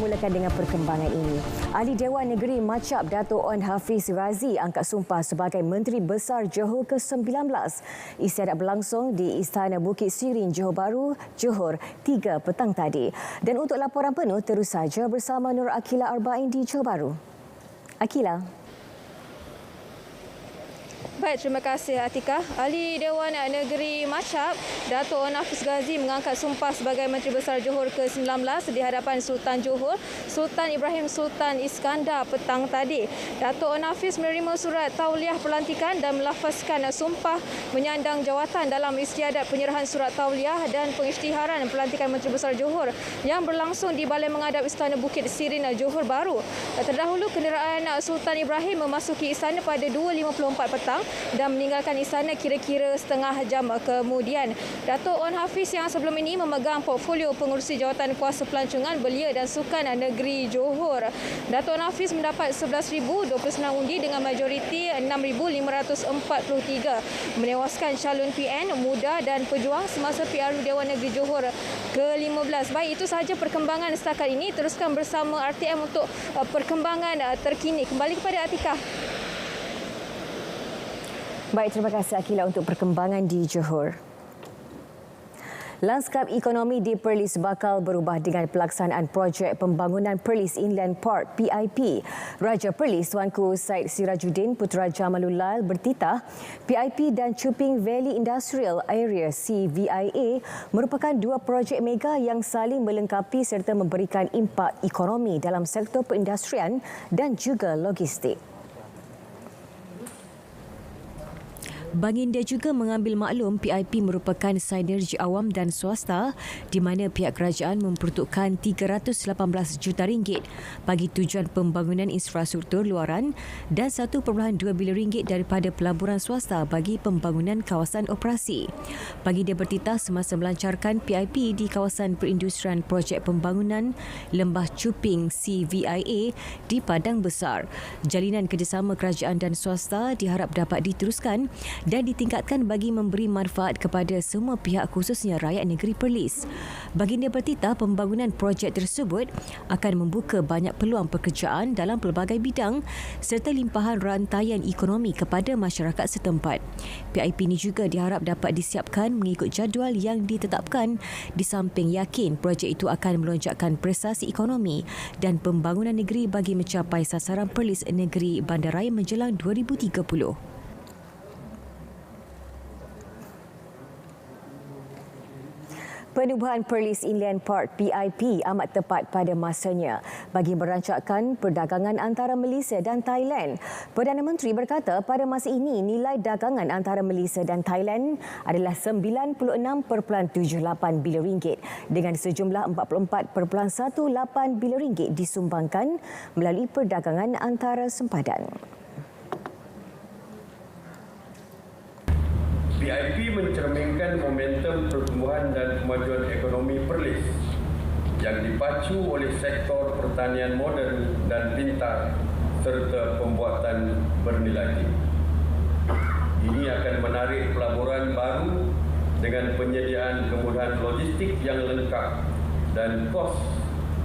memulakan dengan perkembangan ini. Ahli Dewan Negeri Machap Dato' On Hafiz Razi angkat sumpah sebagai Menteri Besar Johor ke-19. Istiadat berlangsung di Istana Bukit Sirin, Johor Bahru, Johor 3 petang tadi. Dan untuk laporan penuh terus saja bersama Nur Akila Arba'in di Johor Bahru. Akila. Baik, terima kasih Atika. Ahli Dewan Negeri Machap, Dato' On Hafiz Razi mengangkat sumpah sebagai Menteri Besar Johor ke-19 di hadapan Sultan Johor, Sultan Ibrahim Sultan Iskandar petang tadi. Dato' On Hafiz menerima surat tauliah pelantikan dan melafazkan sumpah menyandang jawatan dalam istiadat penyerahan surat tauliah dan pengisytiharan pelantikan Menteri Besar Johor yang berlangsung di Balai Mengadap Istana Bukit Sirin, Johor Bahru. Terdahulu, kenderaan Sultan Ibrahim memasuki istana pada 2.54 petang dan meninggalkan istana kira-kira setengah jam kemudian. Dato' On Hafiz yang sebelum ini memegang portfolio pengurusi jawatan kuasa pelancongan belia dan sukan negeri Johor. Dato' On Hafiz mendapat 11,029 undi dengan majoriti 6,543, menewaskan calon PN muda dan pejuang semasa PRU Dewan Negeri Johor ke-15. Baik, itu sahaja perkembangan setakat ini. Teruskan bersama RTM untuk perkembangan terkini. Kembali kepada Atika. Baik, terima kasih Akila untuk perkembangan di Johor. Lanskap ekonomi di Perlis bakal berubah dengan pelaksanaan projek pembangunan Perlis Inland Port PIP. Raja Perlis Tuanku Said Sirajuddin Putera Jamalul bertitah PIP dan Chuping Valley Industrial Area CVIA merupakan dua projek mega yang saling melengkapi serta memberikan impak ekonomi dalam sektor perindustrian dan juga logistik. Baginda juga mengambil maklum PIP merupakan sinergi awam dan swasta di mana pihak kerajaan memperuntukkan 318 juta ringgit bagi tujuan pembangunan infrastruktur luaran dan 1.2 bilion ringgit daripada pelaburan swasta bagi pembangunan kawasan operasi. Baginda bertitah semasa melancarkan PIP di kawasan perindustrian projek pembangunan Lembah Chuping CVIA di Padang Besar. Jalinan kerjasama kerajaan dan swasta diharap dapat diteruskan dan ditingkatkan bagi memberi manfaat kepada semua pihak khususnya rakyat negeri Perlis. Baginda bertitah pembangunan projek tersebut akan membuka banyak peluang pekerjaan dalam pelbagai bidang serta limpahan rantaian ekonomi kepada masyarakat setempat. PIP ini juga diharap dapat disiapkan mengikut jadual yang ditetapkan di samping yakin projek itu akan melonjakkan prestasi ekonomi dan pembangunan negeri bagi mencapai sasaran Perlis Negeri Bandaraya menjelang 2030. Penubuhan Perlis Inland Port PIP amat tepat pada masanya bagi merancangkan perdagangan antara Malaysia dan Thailand. Perdana Menteri berkata pada masa ini nilai dagangan antara Malaysia dan Thailand adalah 96.78 bilion ringgit dengan sejumlah 44.18 bilion ringgit disumbangkan melalui perdagangan antara sempadan. PIP mencerminkan momentum pertumbuhan dan kemajuan ekonomi Perlis yang dipacu oleh sektor pertanian moden dan pintar serta pembuatan bernilai tinggi. Ini akan menarik pelaburan baru dengan penyediaan kemudahan logistik yang lengkap dan kos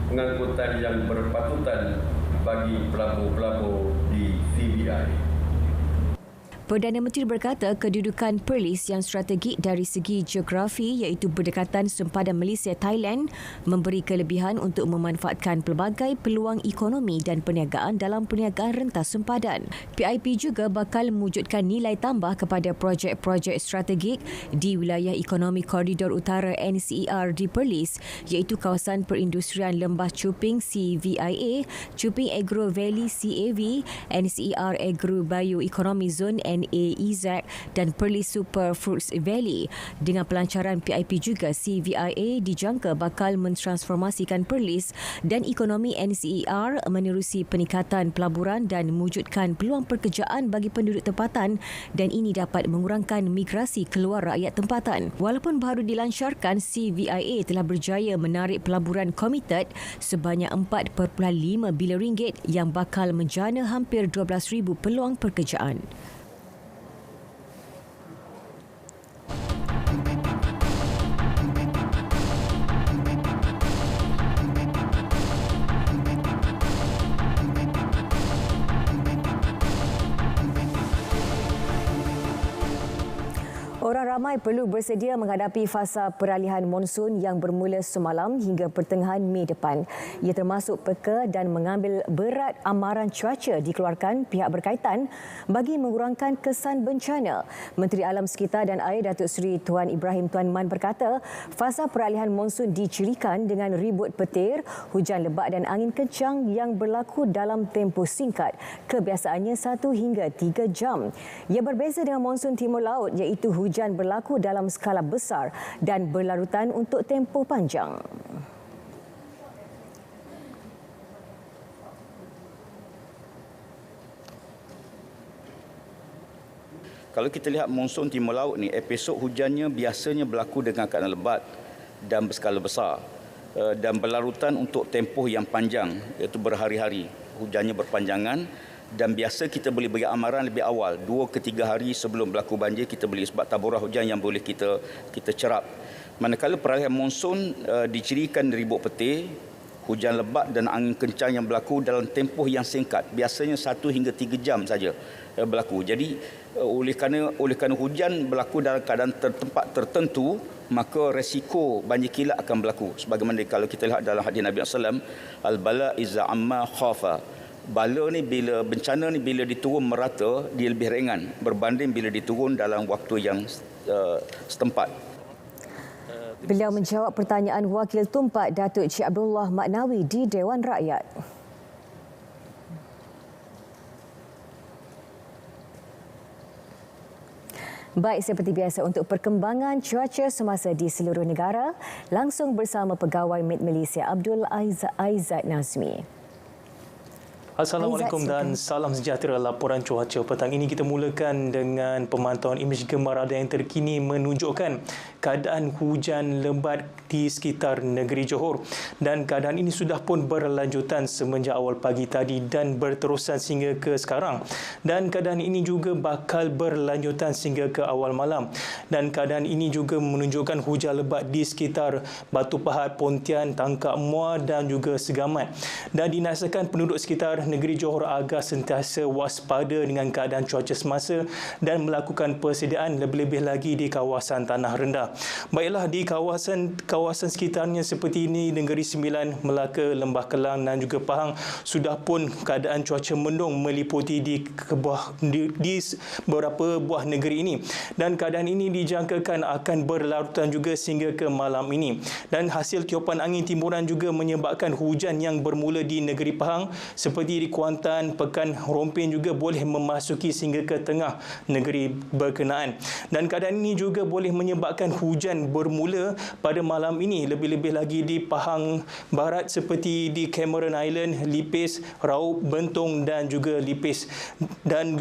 pengangkutan yang berpatutan bagi pelabur-pelabur di CVI. Perdana Menteri berkata kedudukan Perlis yang strategik dari segi geografi iaitu berdekatan sempadan Malaysia-Thailand memberi kelebihan untuk memanfaatkan pelbagai peluang ekonomi dan perniagaan dalam perniagaan rentas sempadan. PIP juga bakal mewujudkan nilai tambah kepada projek-projek strategik di wilayah ekonomi Koridor Utara NCER di Perlis iaitu kawasan perindustrian Lembah Chuping CVIA, Chuping Agro Valley CAV, NCER Agro Bio Economy Zone NAEZ dan Perlis Super Fruits Valley. Dengan pelancaran PIP juga, CVIA dijangka bakal mentransformasikan Perlis dan ekonomi NCER menerusi peningkatan pelaburan dan mewujudkan peluang pekerjaan bagi penduduk tempatan dan ini dapat mengurangkan migrasi keluar rakyat tempatan. Walaupun baru dilancarkan, CVIA telah berjaya menarik pelaburan komited sebanyak 4.5 bilion ringgit yang bakal menjana hampir 12,000 peluang pekerjaan. Orang ramai perlu bersedia menghadapi fasa peralihan monsun yang bermula semalam hingga pertengahan Mei depan. Ia termasuk peka dan mengambil berat amaran cuaca dikeluarkan pihak berkaitan bagi mengurangkan kesan bencana. Menteri Alam Sekitar dan Air Datuk Seri Tuan Ibrahim Tuan Man berkata, fasa peralihan monsun dicirikan dengan ribut petir, hujan lebat dan angin kencang yang berlaku dalam tempoh singkat, kebiasaannya 1 hingga 3 jam. Ia berbeza dengan monsun timur laut iaitu hujan berlaku dalam skala besar dan berlarutan untuk tempoh panjang. Kalau kita lihat monsun timur laut ni, episod hujannya biasanya berlaku dengan keadaan lebat dan berskala besar dan berlarutan untuk tempoh yang panjang, iaitu berhari-hari. Hujannya berpanjangan dan biasa kita boleh beri amaran lebih awal, 2 ke 3 hari sebelum berlaku banjir kita boleh sebab taburah hujan yang boleh kita cerap. Manakala peralihan monsun dicirikan ribut petir, hujan lebat dan angin kencang yang berlaku dalam tempoh yang singkat, biasanya 1 hingga 3 jam saja berlaku. Jadi oleh kerana hujan berlaku dalam keadaan tempat tertentu, maka resiko banjir kilat akan berlaku. Sebagaimana kalau kita lihat dalam hadis Nabi SAW, al-bala iza amma khafa. Bala ni bencana ni bila diturun merata, dia lebih ringan berbanding bila diturun dalam waktu yang setempat. Beliau menjawab pertanyaan Wakil Tumpak Datuk Cik Abdullah Maknawi di Dewan Rakyat. Baik, seperti biasa untuk perkembangan cuaca semasa di seluruh negara, langsung bersama Pegawai Met Malaysia Abdul Aizat Nazmi. Assalamualaikum dan salam sejahtera. Laporan cuaca petang ini kita mulakan dengan pemantauan imej gambar rada yang terkini menunjukkan keadaan hujan lebat di sekitar negeri Johor, dan keadaan ini sudah pun berlanjutan semenjak awal pagi tadi dan berterusan sehingga ke sekarang, dan keadaan ini juga bakal berlanjutan sehingga ke awal malam, dan keadaan ini juga menunjukkan hujan lebat di sekitar Batu Pahat, Pontian, Tangkap Muar dan juga Segamat, dan dinasihatkan penduduk sekitar negeri Johor agar sentiasa waspada dengan keadaan cuaca semasa dan melakukan persediaan lebih-lebih lagi di kawasan tanah rendah. Baiklah, di kawasan sekitarnya seperti ini, Negeri Sembilan, Melaka, Lembah Kelang dan juga Pahang, sudah pun keadaan cuaca mendung meliputi di beberapa buah negeri ini, dan keadaan ini dijangkakan akan berlarutan juga sehingga ke malam ini, dan hasil tiupan angin timuran juga menyebabkan hujan yang bermula di negeri Pahang seperti di Kuantan, Pekan Rompin juga boleh memasuki sehingga ke tengah negeri berkenaan, dan keadaan ini juga boleh menyebabkan hujan bermula pada malam ini, lebih-lebih lagi di Pahang Barat seperti di Cameron Island, Lipis, Raub, Bentong dan juga Lipis, dan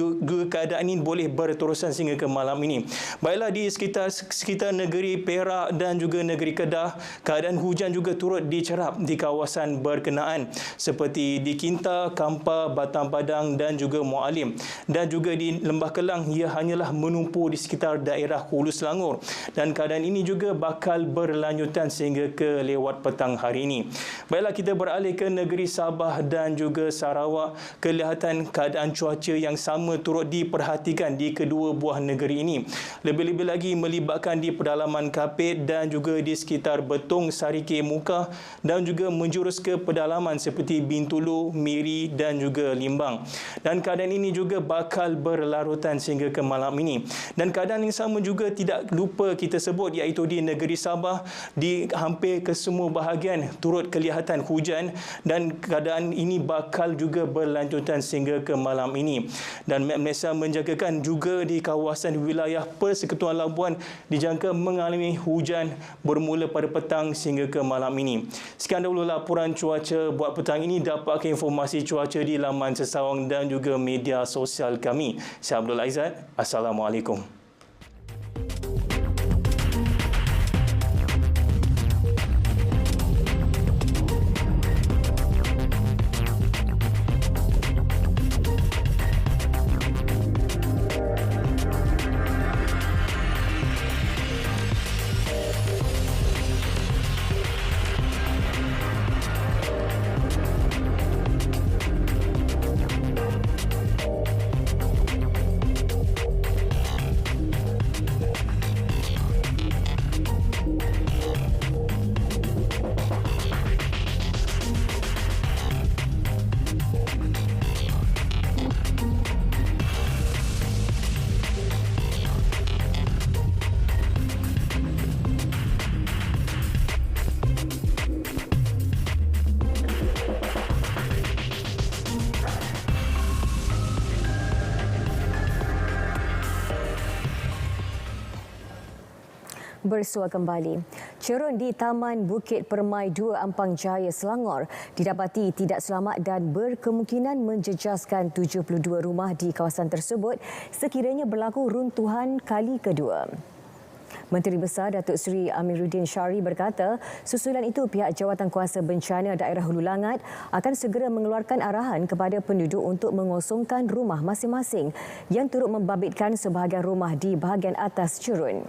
keadaan ini boleh berterusan sehingga ke malam ini. Baiklah, di sekitar negeri Perak dan juga negeri Kedah, keadaan hujan juga turut dicerap di kawasan berkenaan seperti di Kinta, Kampar, Batang Padang dan juga Mualim, dan juga di Lembah Kelang ia hanyalah menumpu di sekitar daerah Hulu Selangor, dan keadaan ini juga bakal berlanjutan sehingga ke lewat petang hari ini. Baiklah, kita beralih ke negeri Sabah dan juga Sarawak. Kelihatan keadaan cuaca yang sama turut diperhatikan di kedua buah negeri ini, lebih-lebih lagi melibatkan di pedalaman Kapit dan juga di sekitar Betong, Sarike, Mukah, dan juga menjurus ke pedalaman seperti Bintulu, Miri dan juga Limbang, dan keadaan ini juga bakal berlarutan sehingga ke malam ini. Dan keadaan yang sama juga tidak lupa kita sebut, iaitu di negeri Sabah, di hampir ke semua bahagian turut kelihatan hujan, dan keadaan ini bakal juga berlanjutan sehingga ke malam ini. Dan Met Malaysia menjangkakan juga di kawasan wilayah Persekutuan Labuan dijangka mengalami hujan bermula pada petang sehingga ke malam ini. Sekian dahulu laporan cuaca buat petang ini. Dapatkan informasi cuaca di laman sesawang dan juga media sosial kami. Saya Abdul Aizat. Assalamualaikum. Bersua kembali. Cerun di Taman Bukit Permai 2 Ampang Jaya, Selangor didapati tidak selamat dan berkemungkinan menjejaskan 72 rumah di kawasan tersebut sekiranya berlaku runtuhan kali kedua. Menteri Besar Datuk Seri Amiruddin Syari berkata, susulan itu pihak Jawatankuasa Bencana Daerah Hulu Langat akan segera mengeluarkan arahan kepada penduduk untuk mengosongkan rumah masing-masing yang turut membabitkan sebahagian rumah di bahagian atas cerun.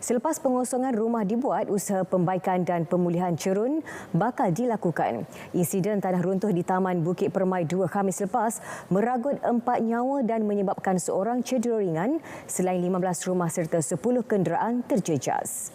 Selepas pengosongan rumah dibuat, usaha pembaikan dan pemulihan cerun bakal dilakukan. Insiden tanah runtuh di Taman Bukit Permai 2 Khamis lepas meragut 4 nyawa dan menyebabkan seorang cedera ringan selain 15 rumah serta 10 kenderaan terjejas.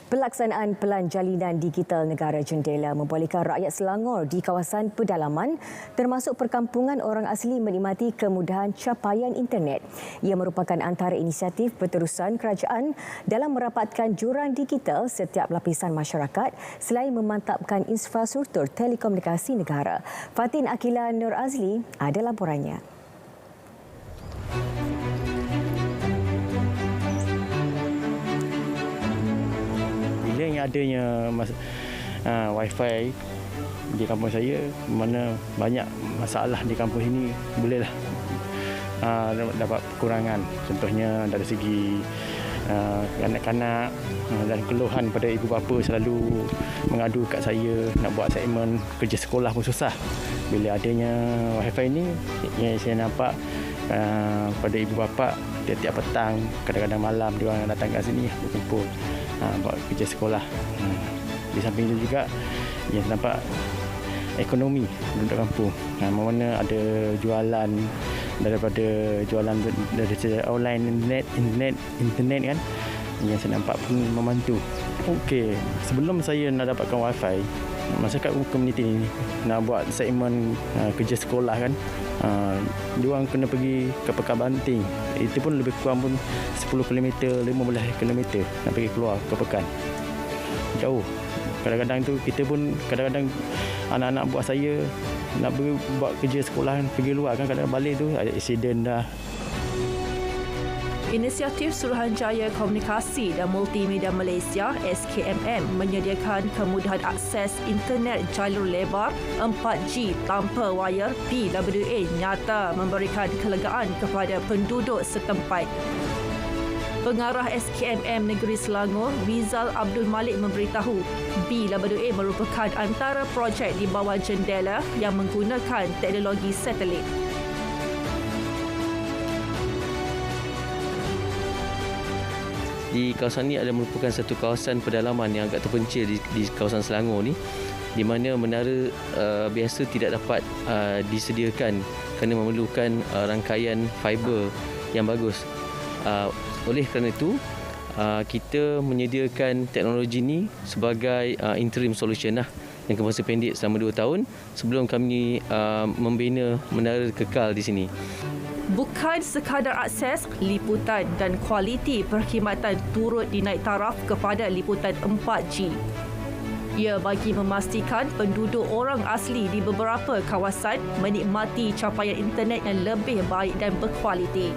Pelaksanaan Pelan Jalinan Digital Negara Jendela membolehkan rakyat Selangor di kawasan pedalaman termasuk perkampungan orang asli menikmati kemudahan capaian internet. Ia merupakan antara inisiatif berterusan kerajaan dalam merapatkan jurang digital setiap lapisan masyarakat selain memantapkan infrastruktur telekomunikasi negara. Fatin Akila Nur Azli ada laporannya. Yang adanya wifi di kampung saya, mana banyak masalah di kampung ini, bolehlah dapat kekurangan. Contohnya dari segi kanak-kanak dan keluhan pada ibu bapa selalu mengadu kat saya nak buat assignment kerja sekolah pun susah. Bila adanya wifi ini, yang saya nampak pada ibu bapa tiap-tiap petang, kadang-kadang malam dia orang datang kat sini berkumpul buat kerja sekolah. Di samping itu juga yang nampak ekonomi penduduk kampung. Mana ada jualan daripada jualan dari online internet kan, yang saya nampak pun membantu. Okey, sebelum saya nak dapatkan wifi, masyarakat komuniti ini nak buat segmen kerja sekolah kan, diorang kena pergi ke Pekan Banting. Itu pun lebih kurang pun 10 km, 15 km nak pergi keluar ke Pekan. Jauh. Kadang-kadang tu kita pun, kadang-kadang anak-anak buat saya nak pergi buat kerja sekolah, pergi luar kan, kadang-kadang balik tu ada accident dah. Inisiatif Suruhanjaya Komunikasi dan Multimedia Malaysia SKMM menyediakan kemudahan akses internet jalur lebar 4G tanpa wayar BWA nyata memberikan kelegaan kepada penduduk setempat. Pengarah SKMM Negeri Selangor, Rizal Abdul Malik memberitahu, BWA merupakan antara projek di bawah jendela yang menggunakan teknologi satelit. Di kawasan ini adalah merupakan satu kawasan pedalaman yang agak terpencil di kawasan Selangor ni, di mana menara biasa tidak dapat disediakan kerana memerlukan rangkaian fiber yang bagus. Oleh kerana itu, kita menyediakan teknologi ini sebagai interim solution lah, yang bermasa pendek selama 2 tahun sebelum kami membina menara kekal di sini. Bukan sekadar akses, liputan dan kualiti perkhidmatan turut dinaik taraf kepada liputan 4G. Ia bagi memastikan penduduk orang asli di beberapa kawasan menikmati capaian internet yang lebih baik dan berkualiti.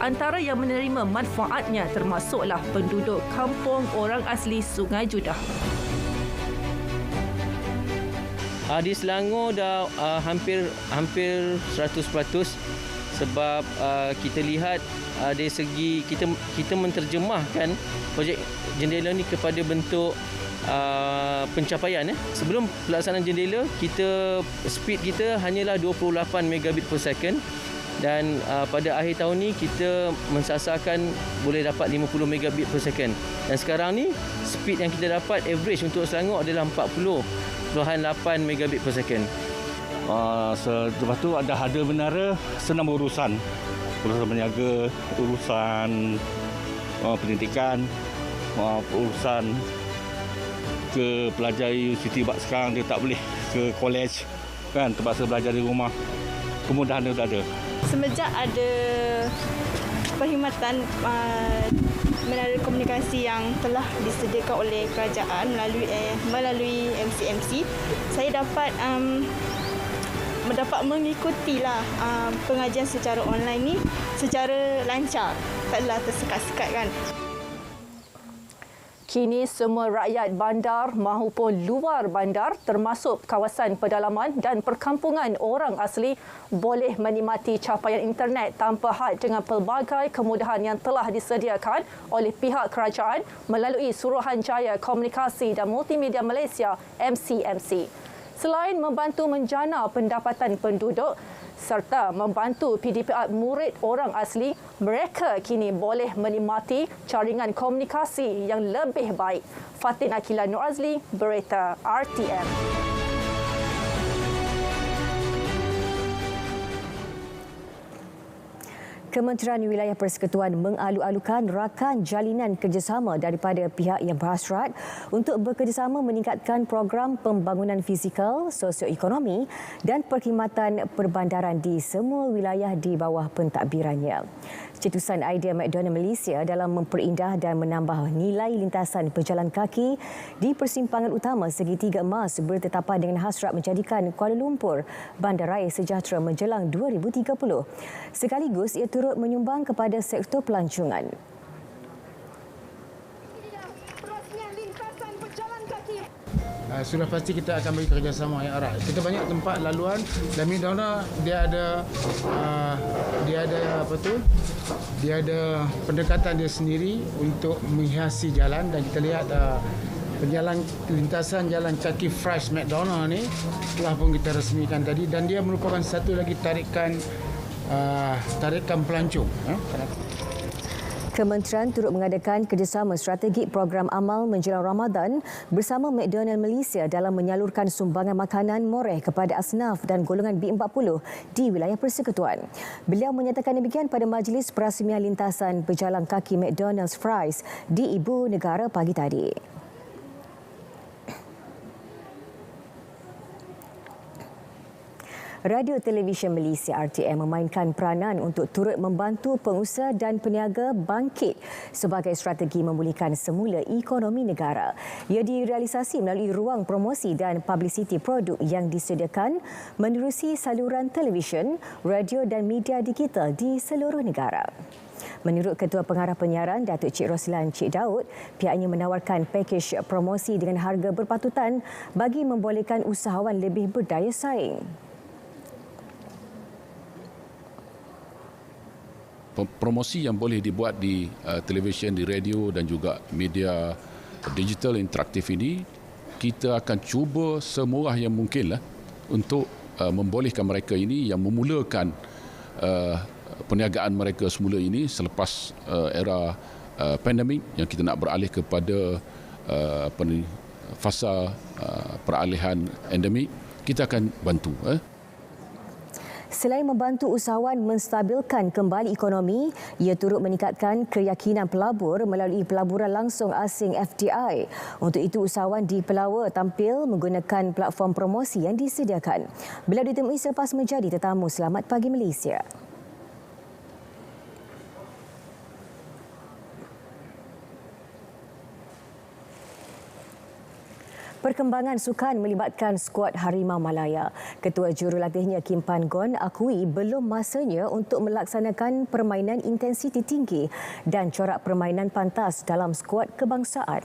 Antara yang menerima manfaatnya termasuklah penduduk kampung orang asli Sungai Judah. Di Selangor dah hampir 100%. Sebab kita lihat dari segi kita menterjemahkan projek jendela ni kepada bentuk pencapaian. Sebelum pelaksanaan jendela, speed kita hanyalah 28 megabit per second, dan pada akhir tahun ni kita mensasarkan boleh dapat 50 megabit per second. Dan sekarang ni speed yang kita dapat average untuk Selangor adalah 40.8 megabit per second. Lepas tu ada menara, senang berurusan berniaga, urusan pendidikan, urusan ke pelajar universiti. Sekarang dia tak boleh ke college kan, terpaksa belajar di rumah. Kemudahan dia ada. Semenjak ada perkhidmatan menara komunikasi yang telah disediakan oleh kerajaan melalui MCMC, saya dapat dapat mengikutilah pengajian secara online ni secara lancar, taklah tersekat-sekat kan. Kini semua rakyat bandar maupun luar bandar termasuk kawasan pedalaman dan perkampungan orang asli boleh menikmati capaian internet tanpa had dengan pelbagai kemudahan yang telah disediakan oleh pihak kerajaan melalui Suruhanjaya Komunikasi dan Multimedia Malaysia MCMC. Selain membantu menjana pendapatan penduduk serta membantu PDPR murid orang asli, mereka kini boleh menikmati jaringan komunikasi yang lebih baik. Fatin Akila Nur Azli, Berita RTM. Kementerian Wilayah Persekutuan mengalu-alukan rakan jalinan kerjasama daripada pihak yang berhasrat untuk bekerjasama meningkatkan program pembangunan fizikal, sosioekonomi dan perkhidmatan perbandaran di semua wilayah di bawah pentadbirannya. Cetusan idea McDonald Malaysia dalam memperindah dan menambah nilai lintasan pejalan kaki di persimpangan utama segitiga emas bertetapan dengan hasrat menjadikan Kuala Lumpur bandaraya sejahtera menjelang 2030. Sekaligus ia turut menyumbang kepada sektor pelancongan. Sudah pasti kita akan bagi kerjasama yang erat. Kita banyak tempat laluan dan McDonald dia ada pendekatan dia sendiri untuk menghiasi jalan, dan kita lihat lintasan jalan kaki Fresh McDonald ni telah pun kita resmikan tadi, dan dia merupakan satu lagi tarikan pelancong. Kementerian turut mengadakan kerjasama strategik program amal menjelang Ramadan bersama McDonald Malaysia dalam menyalurkan sumbangan makanan moreh kepada asnaf dan golongan B40 di wilayah persekutuan. Beliau menyatakan demikian pada majlis perasmian lintasan berjalan kaki McDonald's Fries di Ibu Negara pagi tadi. Radio Televisyen Malaysia RTM memainkan peranan untuk turut membantu pengusaha dan peniaga bangkit sebagai strategi memulihkan semula ekonomi negara. Ia direalisasi melalui ruang promosi dan publicity produk yang disediakan menerusi saluran televisyen, radio dan media digital di seluruh negara. Menurut Ketua Pengarah Penyiaran Datuk Cik Roslan Cik Daud, pihaknya menawarkan pakej promosi dengan harga berpatutan bagi membolehkan usahawan lebih berdaya saing. Promosi yang boleh dibuat di televisyen, di radio dan juga media digital interaktif ini, kita akan cuba semurah yang mungkinlah untuk membolehkan mereka ini yang memulakan perniagaan mereka semula ini selepas era pandemik yang kita nak beralih kepada fasa peralihan endemik, kita akan bantu. Selain membantu usahawan menstabilkan kembali ekonomi, ia turut meningkatkan keyakinan pelabur melalui pelaburan langsung asing FDI. Untuk itu, usahawan di Pelawa tampil menggunakan platform promosi yang disediakan. Beliau ditemui selepas menjadi tetamu Selamat Pagi Malaysia. Perkembangan sukan melibatkan skuad Harimau Malaya. Ketua Jurulatihnya Kim Pan Gon akui belum masanya untuk melaksanakan permainan intensiti tinggi dan corak permainan pantas dalam skuad kebangsaan.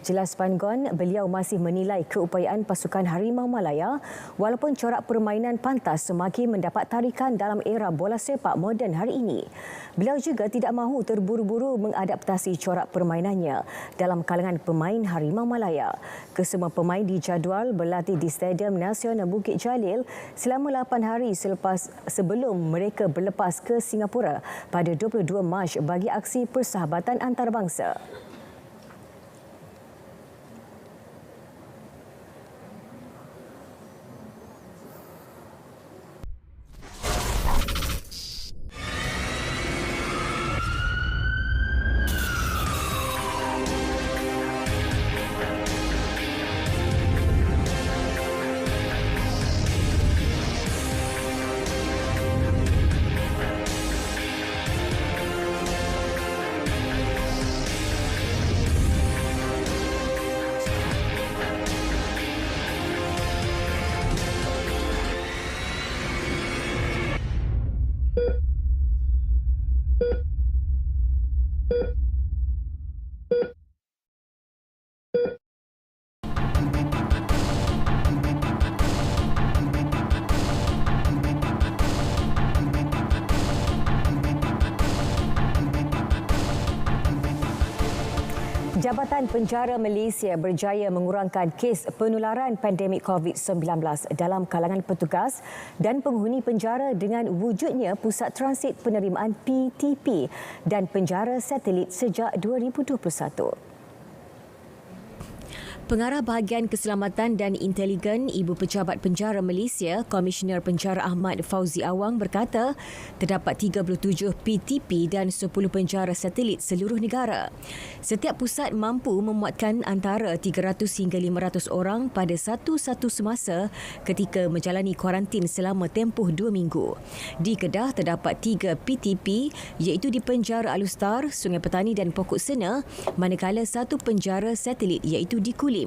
Jelas Pan Gon, beliau masih menilai keupayaan pasukan Harimau Malaya walaupun corak permainan pantas semakin mendapat tarikan dalam era bola sepak moden hari ini. Beliau juga tidak mahu terburu-buru mengadaptasi corak permainannya dalam kalangan pemain Harimau Malaya. Kesemua pemain dijadual berlatih di Stadium Nasional Bukit Jalil selama 8 hari sebelum mereka berlepas ke Singapura pada 22 Mac bagi aksi persahabatan antarabangsa. Jabatan Penjara Malaysia berjaya mengurangkan kes penularan pandemik COVID-19 dalam kalangan petugas dan penghuni penjara dengan wujudnya pusat transit penerimaan PTP dan penjara satelit sejak 2021. Pengarah Bahagian Keselamatan dan Inteligen Ibu Pejabat Penjara Malaysia, Komisioner Penjara Ahmad Fauzi Awang berkata, terdapat 37 PTP dan 10 penjara satelit seluruh negara. Setiap pusat mampu memuatkan antara 300 hingga 500 orang pada satu semasa ketika menjalani kuarantin selama tempoh 2 minggu. Di Kedah terdapat 3 PTP iaitu di Penjara Alustar, Sungai Petani dan Pokok Sena, manakala satu penjara satelit iaitu di Kulim.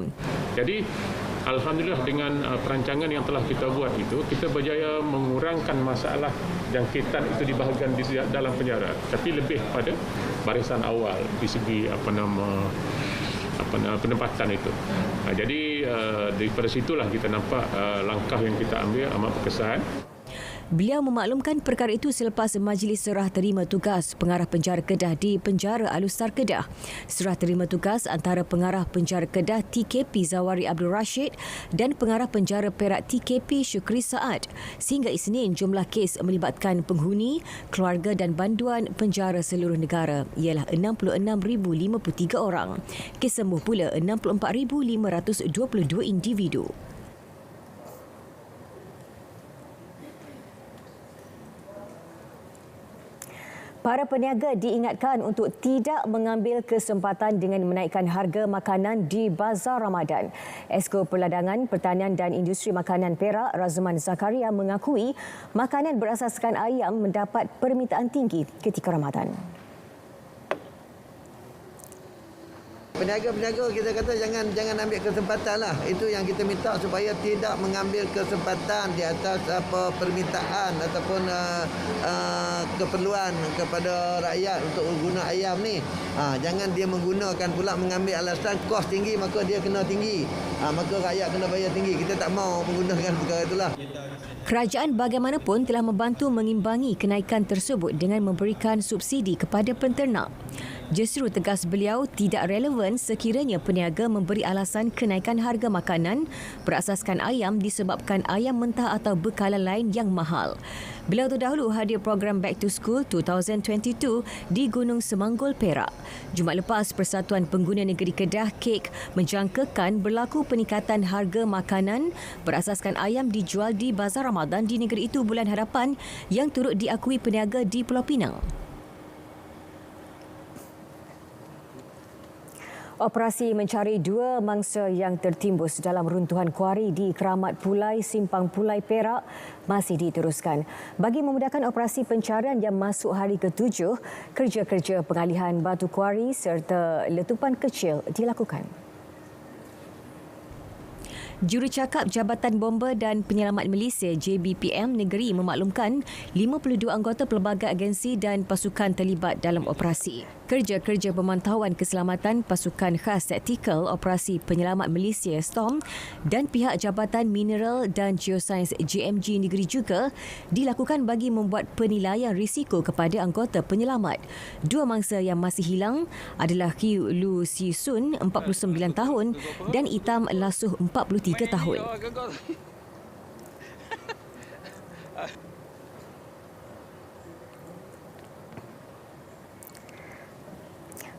Jadi alhamdulillah dengan perancangan yang telah kita buat itu, kita berjaya mengurangkan masalah jangkitan itu di bahagian di dalam penjara, tapi lebih pada barisan awal di segi penempatan itu. Jadi daripada situlah kita nampak langkah yang kita ambil amat berkesan. Beliau memaklumkan perkara itu selepas majlis serah terima tugas pengarah penjara Kedah di Penjara Alustar Kedah. Serah terima tugas antara pengarah penjara Kedah TKP Zawari Abdul Rashid dan pengarah penjara Perak TKP Syukri Saad. Sehingga Isnin, jumlah kes melibatkan penghuni, keluarga dan banduan penjara seluruh negara ialah 66,053 orang. Kes sembuh pula 64,522 individu. Para peniaga diingatkan untuk tidak mengambil kesempatan dengan menaikkan harga makanan di Bazar Ramadan. Esko Perladangan Pertanian dan Industri Makanan Perak, Razman Zakaria mengakui makanan berasaskan ayam mendapat permintaan tinggi ketika Ramadan. Peniaga-peniaga kita kata jangan ambil kesempatan lah. Itu yang kita minta supaya tidak mengambil kesempatan di atas permintaan ataupun keperluan kepada rakyat untuk guna ayam ni. Jangan dia menggunakan pula mengambil alasan kos tinggi maka dia kena tinggi. Maka rakyat kena bayar tinggi. Kita tak mau menggunakan perkara itulah. Kerajaan bagaimanapun telah membantu mengimbangi kenaikan tersebut dengan memberikan subsidi kepada penternak. Justru tegas beliau tidak relevan sekiranya peniaga memberi alasan kenaikan harga makanan berasaskan ayam disebabkan ayam mentah atau bekalan lain yang mahal. Beliau terdahulu hadir program Back to School 2022 di Gunung Semanggol, Perak. Jumaat lepas, Persatuan Pengguna Negeri Kedah KEK menjangkakan berlaku peningkatan harga makanan berasaskan ayam dijual di Bazar Ramadan di negeri itu bulan hadapan yang turut diakui peniaga di Pulau Pinang. Operasi mencari 2 mangsa yang tertimbus dalam runtuhan kuari di Keramat Pulai, Simpang Pulai, Perak masih diteruskan. Bagi memudahkan operasi pencarian yang masuk hari ke-7, kerja-kerja pengalihan batu kuari serta letupan kecil dilakukan. Jurucakap Jabatan Bomba dan Penyelamat Malaysia JBPM Negeri memaklumkan 52 anggota pelbagai agensi dan pasukan terlibat dalam operasi. Kerja-kerja pemantauan keselamatan pasukan khas taktikal Operasi Penyelamat Malaysia STOM dan pihak Jabatan Mineral dan Geosains JMG Negeri juga dilakukan bagi membuat penilaian risiko kepada anggota penyelamat. 2 mangsa yang masih hilang adalah Hiu Lu Si Sun, 49 tahun dan Itam Lasuh, 43 tahun.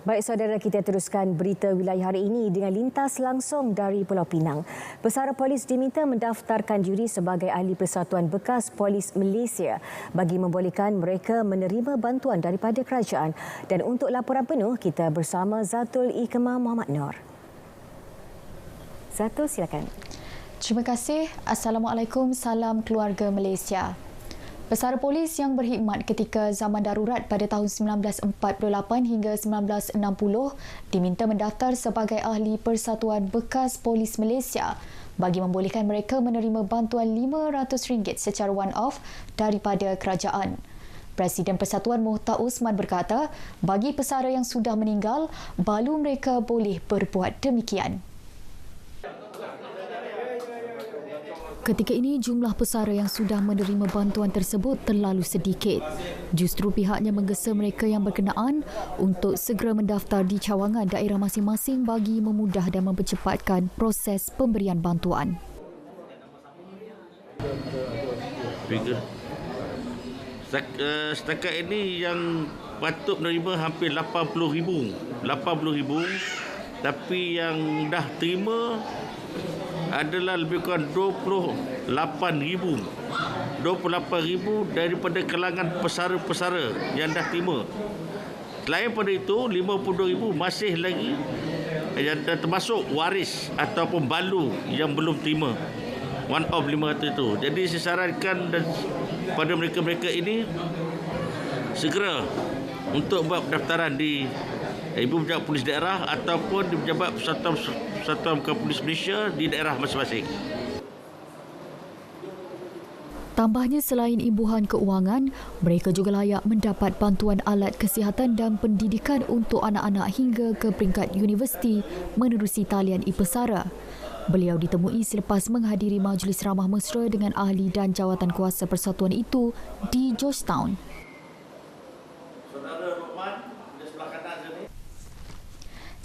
Baik saudara, kita teruskan berita wilayah hari ini dengan lintas langsung dari Pulau Pinang. Pesara polis diminta mendaftarkan diri sebagai ahli Persatuan Bekas Polis Malaysia bagi membolehkan mereka menerima bantuan daripada kerajaan. Dan untuk laporan penuh, kita bersama Zatul Ikemah Muhammad Nur. Zatul, silakan. Terima kasih. Assalamualaikum, salam keluarga Malaysia. Pesara polis yang berkhidmat ketika zaman darurat pada tahun 1948 hingga 1960 diminta mendaftar sebagai ahli Persatuan Bekas Polis Malaysia bagi membolehkan mereka menerima bantuan RM500 secara one-off daripada kerajaan. Presiden Persatuan Mohtar Osman berkata, bagi pesara yang sudah meninggal, baru mereka boleh berbuat demikian. Ketika ini, jumlah pesara yang sudah menerima bantuan tersebut terlalu sedikit. Justru pihaknya menggesa mereka yang berkenaan untuk segera mendaftar di cawangan daerah masing-masing bagi memudah dan mempercepatkan proses pemberian bantuan. Setakat ini yang patut menerima hampir 80,000. Tapi yang dah terima adalah lebih kurang 28,000 daripada kalangan pesara-pesara yang dah terima. Selain pada itu, 52,000 masih lagi yang termasuk waris ataupun balu yang belum terima. One of 500 itu. Jadi saya sarankan pada mereka-mereka ini segera untuk buat pendaftaran di Ibu Pejabat Polis Daerah ataupun di Pejabat Persatuan Polis Malaysia di daerah masing-masing. Tambahnya, selain imbuhan keuangan, mereka juga layak mendapat bantuan alat kesihatan dan pendidikan untuk anak-anak hingga ke peringkat universiti menerusi talian I-Pesara. Beliau ditemui selepas menghadiri majlis ramah mesra dengan ahli dan jawatan kuasa persatuan itu di Georgetown.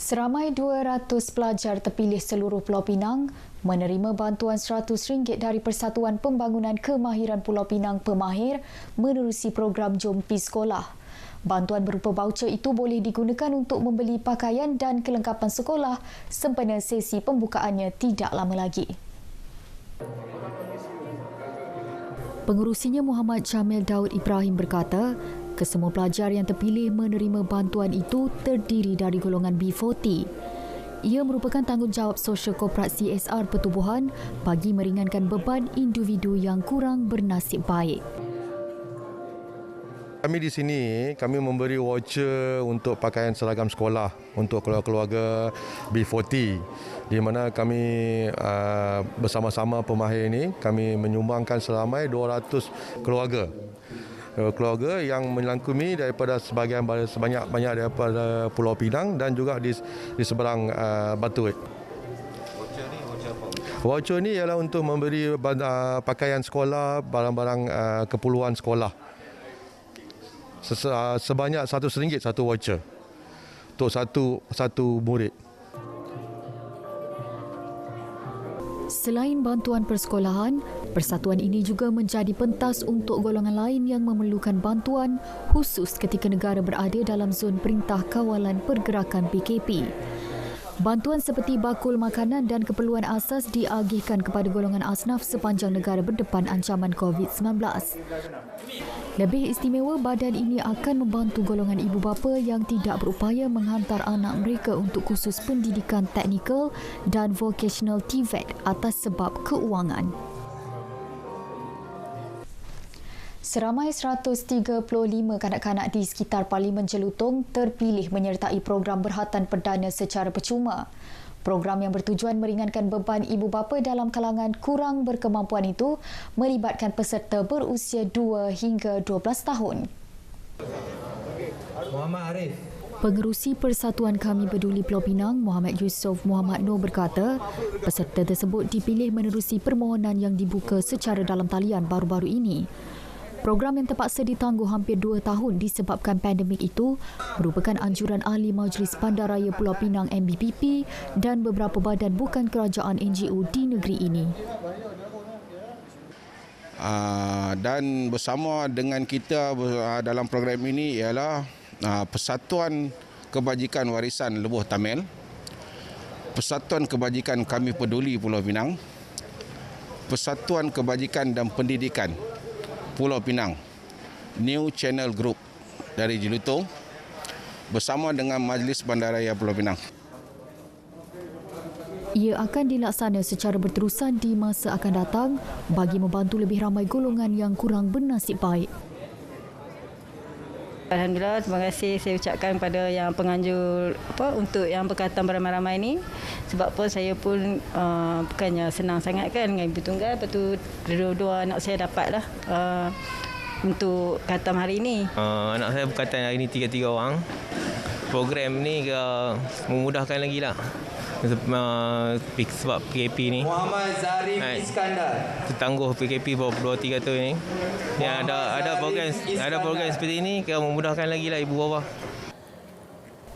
Seramai 200 pelajar terpilih seluruh Pulau Pinang menerima bantuan RM100 dari Persatuan Pembangunan Kemahiran Pulau Pinang Pemahir menerusi program Jom Pi Sekolah. Bantuan berupa voucher itu boleh digunakan untuk membeli pakaian dan kelengkapan sekolah sempena sesi pembukaannya tidak lama lagi. Pengerusinya Muhammad Jamil Daud Ibrahim berkata, kesemua pelajar yang terpilih menerima bantuan itu terdiri dari golongan B40. Ia merupakan tanggungjawab sosial korporat CSR pertubuhan bagi meringankan beban individu yang kurang bernasib baik. Kami di sini, kami memberi voucher untuk pakaian seragam sekolah untuk keluarga B40, di mana kami bersama-sama pemahir ini, kami menyumbangkan seramai 200 keluarga yang melangkumi daripada banyak daripada Pulau Pinang dan juga di seberang Batu. Voucher ni ialah untuk memberi pakaian sekolah, barang-barang keperluan sekolah. Sebanyak RM100 satu voucher untuk satu murid. Selain bantuan persekolahan, persatuan ini juga menjadi pentas untuk golongan lain yang memerlukan bantuan khusus ketika negara berada dalam zon Perintah Kawalan Pergerakan PKP. Bantuan seperti bakul makanan dan keperluan asas diagihkan kepada golongan asnaf sepanjang negara berdepan ancaman COVID-19. Lebih istimewa, badan ini akan membantu golongan ibu bapa yang tidak berupaya menghantar anak mereka untuk kursus pendidikan teknikal dan vocational TVET atas sebab keuangan. Seramai 135 kanak-kanak di sekitar Parlimen Jelutong terpilih menyertai program berhatan perdana secara percuma. Program yang bertujuan meringankan beban ibu bapa dalam kalangan kurang berkemampuan itu melibatkan peserta berusia 2 hingga 12 tahun. Muhammad Arif. Pengerusi Persatuan Kami Peduli Pulau Pinang, Muhammad Yusof Muhammad Noor berkata, peserta tersebut dipilih menerusi permohonan yang dibuka secara dalam talian baru-baru ini. Program yang terpaksa ditangguh hampir 2 tahun disebabkan pandemik itu merupakan anjuran ahli Majlis Bandaraya Pulau Pinang MBPP dan beberapa badan bukan kerajaan NGO di negeri ini. Dan bersama dengan kita dalam program ini ialah Persatuan Kebajikan Warisan Lebuh Tamil, Persatuan Kebajikan Kami Peduli Pulau Pinang, Persatuan Kebajikan dan Pendidikan Pulau Pinang, New Channel Group dari Jelutong bersama dengan Majlis Bandaraya Pulau Pinang. Ia akan dilaksana secara berterusan di masa akan datang bagi membantu lebih ramai golongan yang kurang bernasib baik. Alhamdulillah, terima kasih saya ucapkan pada yang penganjur untuk yang berkatan beramai-ramai ini. Sebab pun saya pun bukannya senang sangat kan dengan ibu tunggal, lepas tu dua anak saya dapatlah untuk khatam hari ini. Anak saya berkatan hari ini 3 orang. Program ni memudahkan lagi lah sebab PKP ni. Muhammad Zarif Iskandar. Tertangguh PKP beberapa 2-3 tahun ini. Yang ada program seperti ini akan memudahkan lagi lah ibu bapa.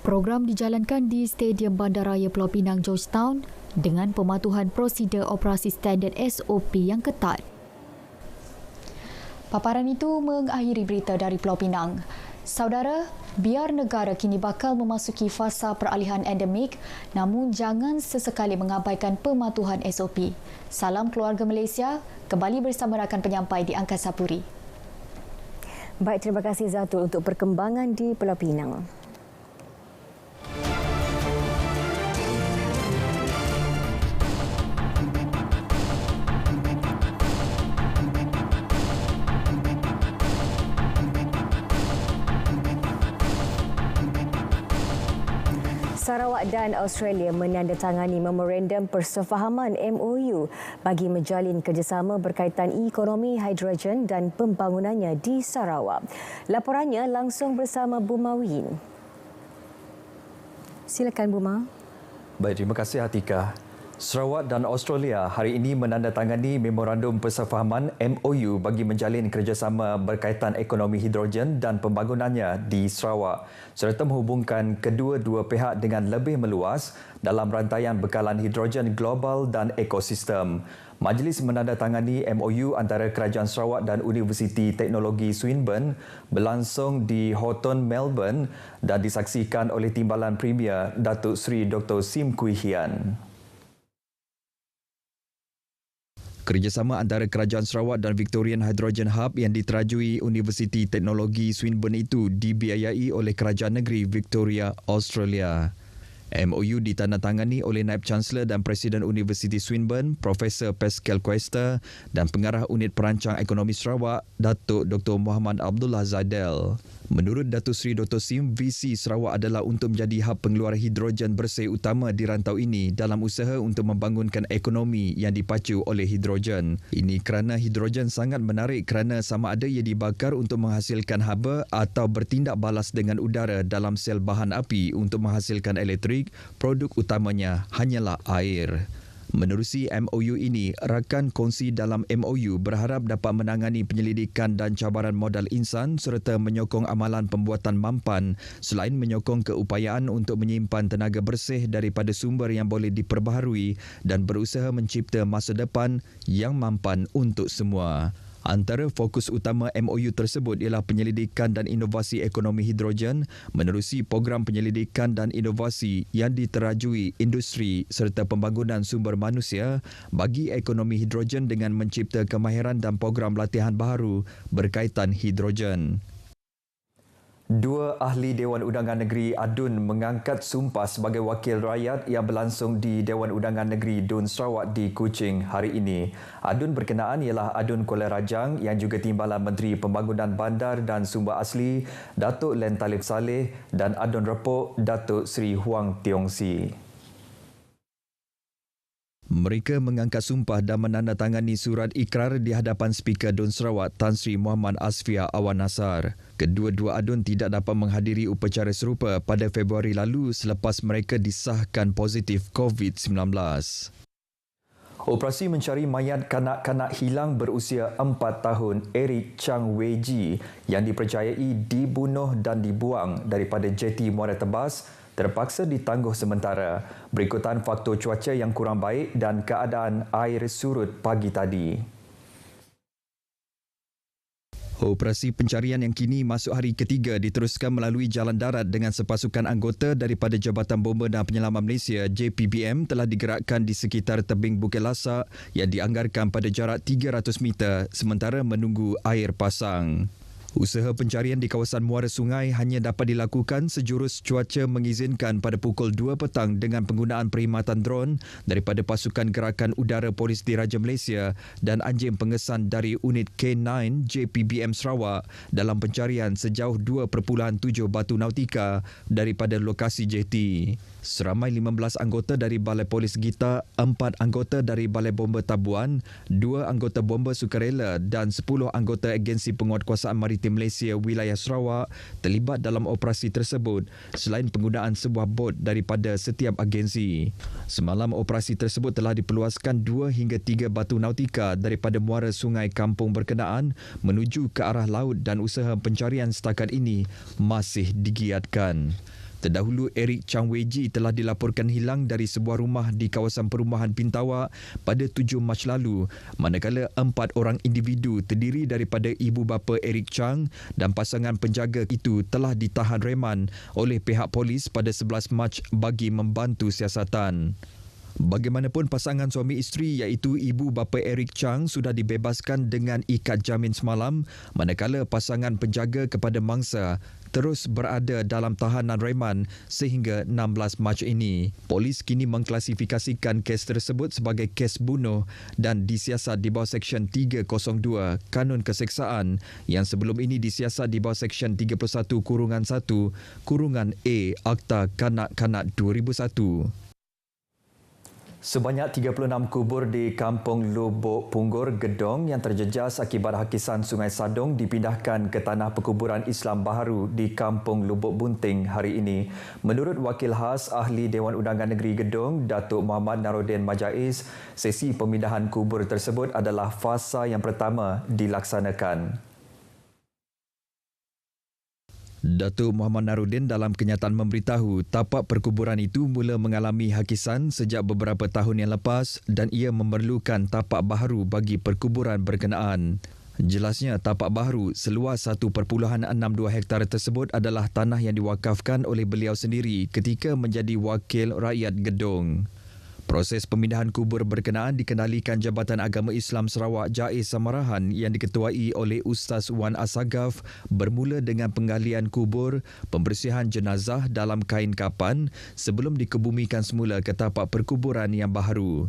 Program dijalankan di Stadium Bandaraya Pulau Pinang, Georgetown dengan pematuhan prosedur operasi standard SOP yang ketat. Paparan itu mengakhiri berita dari Pulau Pinang. Saudara, biar negara kini bakal memasuki fasa peralihan endemik, namun jangan sesekali mengabaikan pematuhan SOP. Salam keluarga Malaysia, kembali bersama rakan penyampai di Angkasa Puri. Baik, terima kasih Zatul untuk perkembangan di Pulau Pinang. Sarawak dan Australia menandatangani memorandum persefahaman MOU bagi menjalin kerjasama berkaitan ekonomi hidrogen dan pembangunannya di Sarawak. Laporannya langsung bersama Buma Win. Silakan Buma. Baik, terima kasih Atika. Sarawak dan Australia hari ini menandatangani memorandum persefahaman MOU bagi menjalin kerjasama berkaitan ekonomi hidrogen dan pembangunannya di Sarawak serta menghubungkan kedua-dua pihak dengan lebih meluas dalam rantaian bekalan hidrogen global dan ekosistem. Majlis menandatangani MOU antara Kerajaan Sarawak dan Universiti Teknologi Swinburne berlangsung di Houghton, Melbourne dan disaksikan oleh Timbalan Premier Datuk Seri Dr. Sim Kui Hian. Kerjasama antara Kerajaan Sarawak dan Victorian Hydrogen Hub yang diterajui Universiti Teknologi Swinburne itu dibiayai oleh Kerajaan Negeri Victoria, Australia. MOU ditandatangani oleh Naib Chancellor dan Presiden Universiti Swinburne, Profesor Pascal Quester dan Pengarah Unit Perancang Ekonomi Sarawak, Datuk Dr. Muhammad Abdullah Zaidel. Menurut Datuk Seri Dr. Sim, visi Sarawak adalah untuk menjadi hub pengeluar hidrogen bersih utama di rantau ini dalam usaha untuk membangunkan ekonomi yang dipacu oleh hidrogen. Ini kerana hidrogen sangat menarik kerana sama ada ia dibakar untuk menghasilkan haba atau bertindak balas dengan udara dalam sel bahan api untuk menghasilkan elektrik, produk utamanya hanyalah air. Menerusi MOU ini, rakan kongsi dalam MOU berharap dapat menangani penyelidikan dan cabaran modal insan serta menyokong amalan pembuatan mampan selain menyokong keupayaan untuk menyimpan tenaga bersih daripada sumber yang boleh diperbaharui dan berusaha mencipta masa depan yang mampan untuk semua. Antara fokus utama MOU tersebut ialah penyelidikan dan inovasi ekonomi hidrogen menerusi program penyelidikan dan inovasi yang diterajui industri serta pembangunan sumber manusia bagi ekonomi hidrogen dengan mencipta kemahiran dan program latihan baharu berkaitan hidrogen. Dua ahli Dewan Undangan Negeri Adun mengangkat sumpah sebagai wakil rakyat yang berlangsung di Dewan Undangan Negeri Dun Sarawak di Kuching hari ini. Adun berkenaan ialah Adun Kuala Rajang yang juga Timbalan Menteri Pembangunan Bandar dan Sumber Asli Datuk Len Talib Saleh dan Adun Repok Datuk Seri Huang Tiong Si. Mereka mengangkat sumpah dan menandatangani surat ikrar di hadapan Speaker Dun Sarawak Tan Sri Muhammad Asfia Awan Nasar. Kedua-dua adun tidak dapat menghadiri upacara serupa pada Februari lalu selepas mereka disahkan positif COVID-19. Operasi mencari mayat kanak-kanak hilang berusia 4 tahun Eric Chang Wei Ji yang dipercayai dibunuh dan dibuang daripada jeti Muara Tebas terpaksa ditangguh sementara berikutan faktor cuaca yang kurang baik dan keadaan air surut pagi tadi. Operasi pencarian yang kini masuk hari ketiga diteruskan melalui jalan darat dengan sepasukan anggota daripada Jabatan Bomba dan Penyelaman Malaysia JPBM telah digerakkan di sekitar tebing Bukit Lasak yang dianggarkan pada jarak 300 meter sementara menunggu air pasang. Usaha pencarian di kawasan muara sungai hanya dapat dilakukan sejurus cuaca mengizinkan pada pukul 2 petang dengan penggunaan perkhidmatan drone daripada Pasukan Gerakan Udara Polis Diraja Malaysia dan anjing pengesan dari unit K9 JPBM Sarawak dalam pencarian sejauh 2.7 batu nautika daripada lokasi jeti. Seramai 15 anggota dari Balai Polis Gita, 4 anggota dari Balai Bomba Tabuan, 2 anggota bomba sukarela dan 10 anggota Agensi Penguatkuasaan Maritim Malaysia Wilayah Sarawak terlibat dalam operasi tersebut selain penggunaan sebuah bot daripada setiap agensi. Semalam operasi tersebut telah diperluaskan 2 hingga 3 batu nautika daripada muara sungai kampung berkenaan menuju ke arah laut dan usaha pencarian setakat ini masih digiatkan. Terdahulu, Eric Chang Weji telah dilaporkan hilang dari sebuah rumah di kawasan perumahan Pintawak pada 7 Mac lalu, manakala 4 orang individu terdiri daripada ibu bapa Eric Chang dan pasangan penjaga itu telah ditahan reman oleh pihak polis pada 11 Mac bagi membantu siasatan. Bagaimanapun, pasangan suami isteri iaitu ibu bapa Eric Chang sudah dibebaskan dengan ikat jamin semalam, manakala pasangan penjaga kepada mangsa terus berada dalam tahanan reman sehingga 16 Mac ini. Polis kini mengklasifikasikan kes tersebut sebagai kes bunuh dan disiasat di bawah Seksyen 302 Kanun Keseksaan yang sebelum ini disiasat di bawah Seksyen 31-1 Akta Kanak-Kanak 2001. Sebanyak 36 kubur di Kampung Lubuk Punggur, Gedong yang terjejas akibat hakisan Sungai Sadong dipindahkan ke tanah perkuburan Islam baharu di Kampung Lubuk Bunting hari ini. Menurut Wakil Khas Ahli Dewan Undangan Negeri Gedong, Datuk Muhammad Narudin Majais, sesi pemindahan kubur tersebut adalah fasa yang pertama dilaksanakan. Datuk Muhammad Narudin dalam kenyataan memberitahu tapak perkuburan itu mula mengalami hakisan sejak beberapa tahun yang lepas dan ia memerlukan tapak baharu bagi perkuburan berkenaan. Jelasnya, tapak baharu seluas 1.62 hektar tersebut adalah tanah yang diwakafkan oleh beliau sendiri ketika menjadi wakil rakyat Gedong. Proses pemindahan kubur berkenaan dikendalikan Jabatan Agama Islam Sarawak Jais Samarahan yang diketuai oleh Ustaz Wan Asagaf bermula dengan penggalian kubur, pembersihan jenazah dalam kain kapan sebelum dikebumikan semula ke tapak perkuburan yang baharu.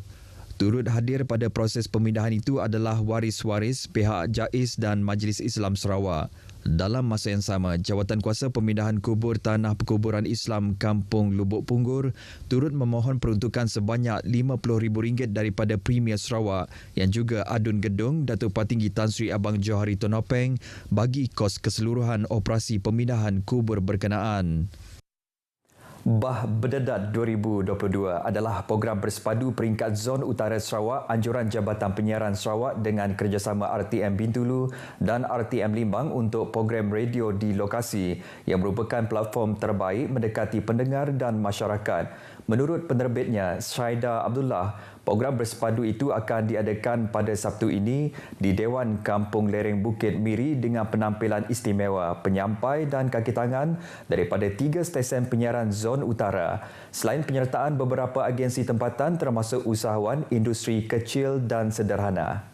Turut hadir pada proses pemindahan itu adalah waris-waris pihak Jais dan Majlis Islam Sarawak. Dalam masa yang sama, Jawatankuasa Pemindahan Kubur Tanah Perkuburan Islam Kampung Lubuk Punggur turut memohon peruntukan sebanyak RM50,000 daripada Premier Sarawak yang juga Adun Gedong Datuk Patinggi Tan Sri Abang Johari Tonopeng bagi kos keseluruhan operasi pemindahan kubur berkenaan. Bah Berdedat 2022 adalah program bersepadu peringkat Zon Utara Sarawak anjuran Jabatan Penyiaran Sarawak dengan kerjasama RTM Bintulu dan RTM Limbang untuk program radio di lokasi yang merupakan platform terbaik mendekati pendengar dan masyarakat. Menurut penerbitnya, Syaida Abdullah, program bersepadu itu akan diadakan pada Sabtu ini di Dewan Kampung Lereng Bukit Miri dengan penampilan istimewa penyampai dan kaki tangan daripada 3 stesen penyiaran Zon Utara. Selain penyertaan beberapa agensi tempatan termasuk usahawan industri kecil dan sederhana.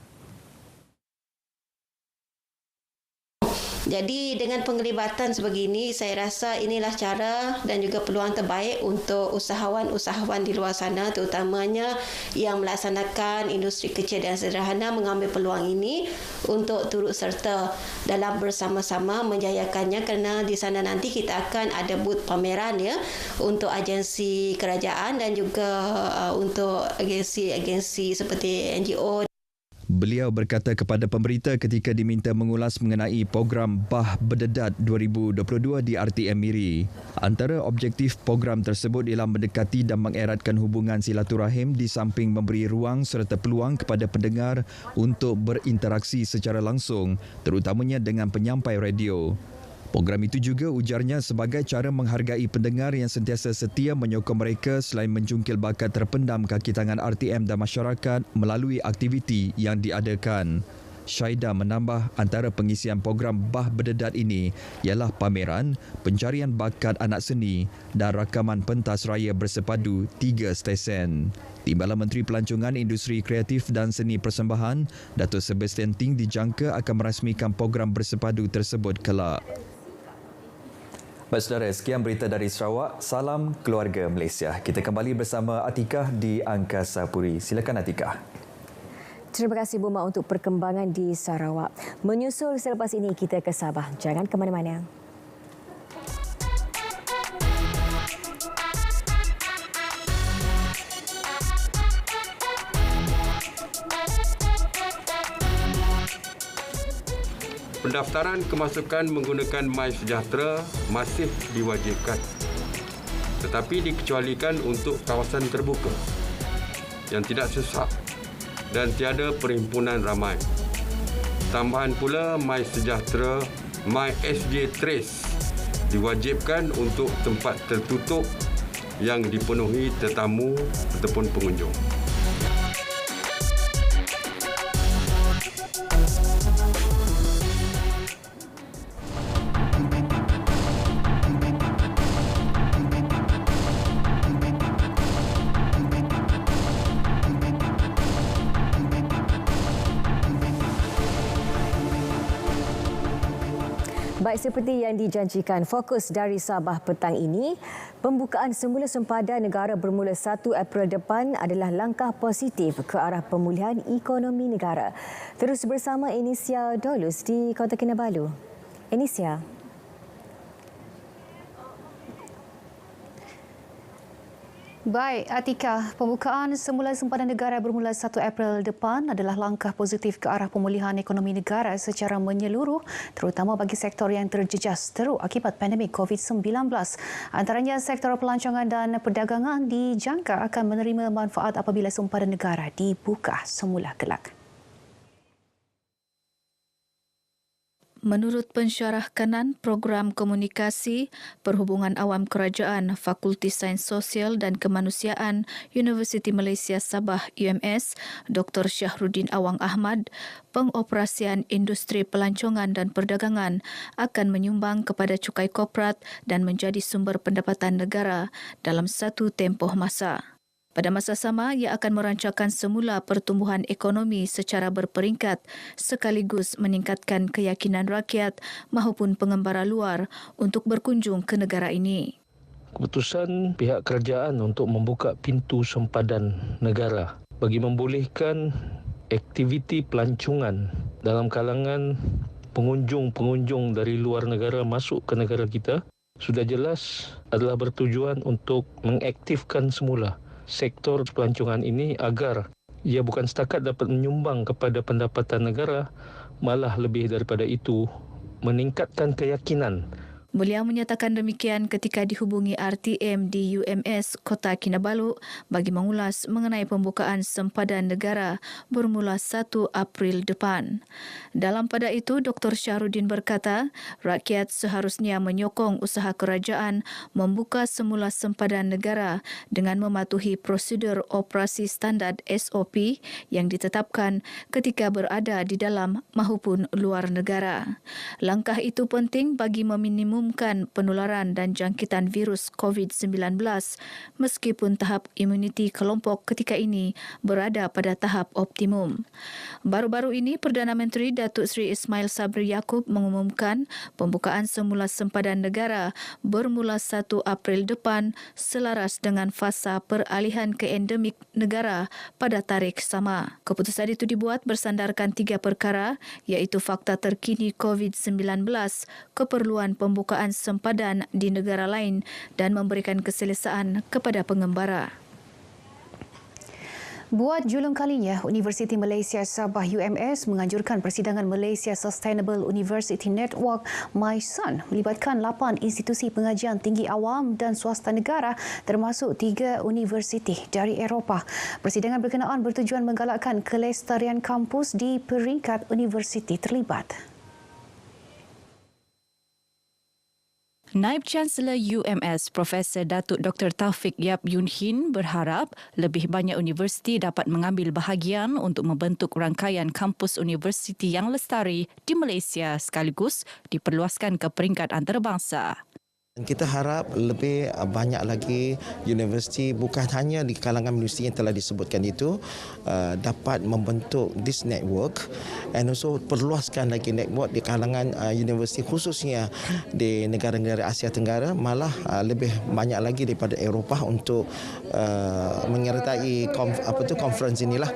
Jadi dengan penglibatan sebegini, saya rasa inilah cara dan juga peluang terbaik untuk usahawan-usahawan di luar sana, terutamanya yang melaksanakan industri kecil dan sederhana, mengambil peluang ini untuk turut serta dalam bersama-sama menjayakannya, kerana di sana nanti kita akan ada booth pameran ya untuk agensi kerajaan dan juga untuk agensi-agensi seperti NGO. Beliau berkata kepada pemberita ketika diminta mengulas mengenai program Bah Berdedat 2022 di RTM Miri. Antara objektif program tersebut ialah mendekati dan mengeratkan hubungan silaturahim di samping memberi ruang serta peluang kepada pendengar untuk berinteraksi secara langsung, terutamanya dengan penyampai radio. Program itu juga ujarnya sebagai cara menghargai pendengar yang sentiasa setia menyokong mereka selain menjungkil bakat terpendam kaki tangan RTM dan masyarakat melalui aktiviti yang diadakan. Syaida menambah antara pengisian program Bah Berdedat ini ialah pameran, pencarian bakat anak seni dan rakaman pentas raya bersepadu 3 stesen. Timbalan Menteri Pelancongan Industri Kreatif dan Seni Persembahan, Datuk Sebastian Ting dijangka akan merasmikan program bersepadu tersebut kelak. Baik saudara, sekian berita dari Sarawak. Salam keluarga Malaysia. Kita kembali bersama Atikah di Angkasa Puri. Silakan Atikah. Terima kasih Buma untuk perkembangan di Sarawak. Menyusul selepas ini kita ke Sabah. Jangan ke mana-mana. Pendaftaran kemasukan menggunakan MySejahtera masih diwajibkan, tetapi dikecualikan untuk kawasan terbuka yang tidak sesak dan tiada perhimpunan ramai. Tambahan pula MySejahtera, MySJ Trace diwajibkan untuk tempat tertutup yang dipenuhi tetamu ataupun pengunjung. Baik, seperti yang dijanjikan, fokus dari Sabah petang ini, pembukaan semula sempadan negara bermula 1 April depan adalah langkah positif ke arah pemulihan ekonomi negara. Terus bersama Enisia Dolus di Kota Kinabalu. Enisia. Baik, Atika, pembukaan semula sempadan negara bermula 1 April depan adalah langkah positif ke arah pemulihan ekonomi negara secara menyeluruh, terutama bagi sektor yang terjejas teruk akibat pandemik COVID-19. Antaranya sektor pelancongan dan perdagangan dijangka akan menerima manfaat apabila sempadan negara dibuka semula kelak. Menurut pensyarah kanan Program Komunikasi Perhubungan Awam Kerajaan Fakulti Sains Sosial dan Kemanusiaan Universiti Malaysia Sabah UMS, Dr. Syahrudin Awang Ahmad, pengoperasian industri pelancongan dan perdagangan akan menyumbang kepada cukai korporat dan menjadi sumber pendapatan negara dalam satu tempoh masa. Pada masa sama, ia akan merancangkan semula pertumbuhan ekonomi secara berperingkat sekaligus meningkatkan keyakinan rakyat maupun pengembara luar untuk berkunjung ke negara ini. Keputusan pihak kerajaan untuk membuka pintu sempadan negara bagi membolehkan aktiviti pelancongan dalam kalangan pengunjung-pengunjung dari luar negara masuk ke negara kita sudah jelas adalah bertujuan untuk mengaktifkan semula sektor pelancongan ini agar ia bukan setakat dapat menyumbang kepada pendapatan negara, malah lebih daripada itu meningkatkan keyakinan. Beliau menyatakan demikian ketika dihubungi RTM di UMS Kota Kinabalu bagi mengulas mengenai pembukaan sempadan negara bermula 1 April depan. Dalam pada itu, Dr. Syahrudin berkata, rakyat seharusnya menyokong usaha kerajaan membuka semula sempadan negara dengan mematuhi prosedur operasi standard SOP yang ditetapkan ketika berada di dalam maupun luar negara. Langkah itu penting bagi meminimumkan penularan dan jangkitan virus COVID-19 meskipun tahap imuniti kelompok ketika ini berada pada tahap optimum. Baru-baru ini, Perdana Menteri Datuk Seri Ismail Sabri Yaakob mengumumkan pembukaan semula sempadan negara bermula 1 April depan selaras dengan fasa peralihan ke endemik negara pada tarikh sama. Keputusan itu dibuat bersandarkan 3 perkara iaitu fakta terkini COVID-19, keperluan pembukaan sempadan di negara lain dan memberikan keselesaan kepada pengembara. Buat julung kalinya, Universiti Malaysia Sabah UMS menganjurkan persidangan Malaysia Sustainable University Network MySUN melibatkan 8 institusi pengajian tinggi awam dan swasta negara termasuk 3 universiti dari Eropah. Persidangan berkenaan bertujuan menggalakkan kelestarian kampus di peringkat universiti terlibat. Naib Chancellor UMS Profesor Datuk Dr. Taufik Yap Yun Hin berharap lebih banyak universiti dapat mengambil bahagian untuk membentuk rangkaian kampus universiti yang lestari di Malaysia sekaligus diperluaskan ke peringkat antarabangsa. Kita harap lebih banyak lagi universiti, bukan hanya di kalangan universiti yang telah disebutkan itu, dapat membentuk this network and also perluaskan lagi network di kalangan universiti khususnya di negara-negara Asia Tenggara, malah lebih banyak lagi daripada Eropah untuk menyertai conference inilah.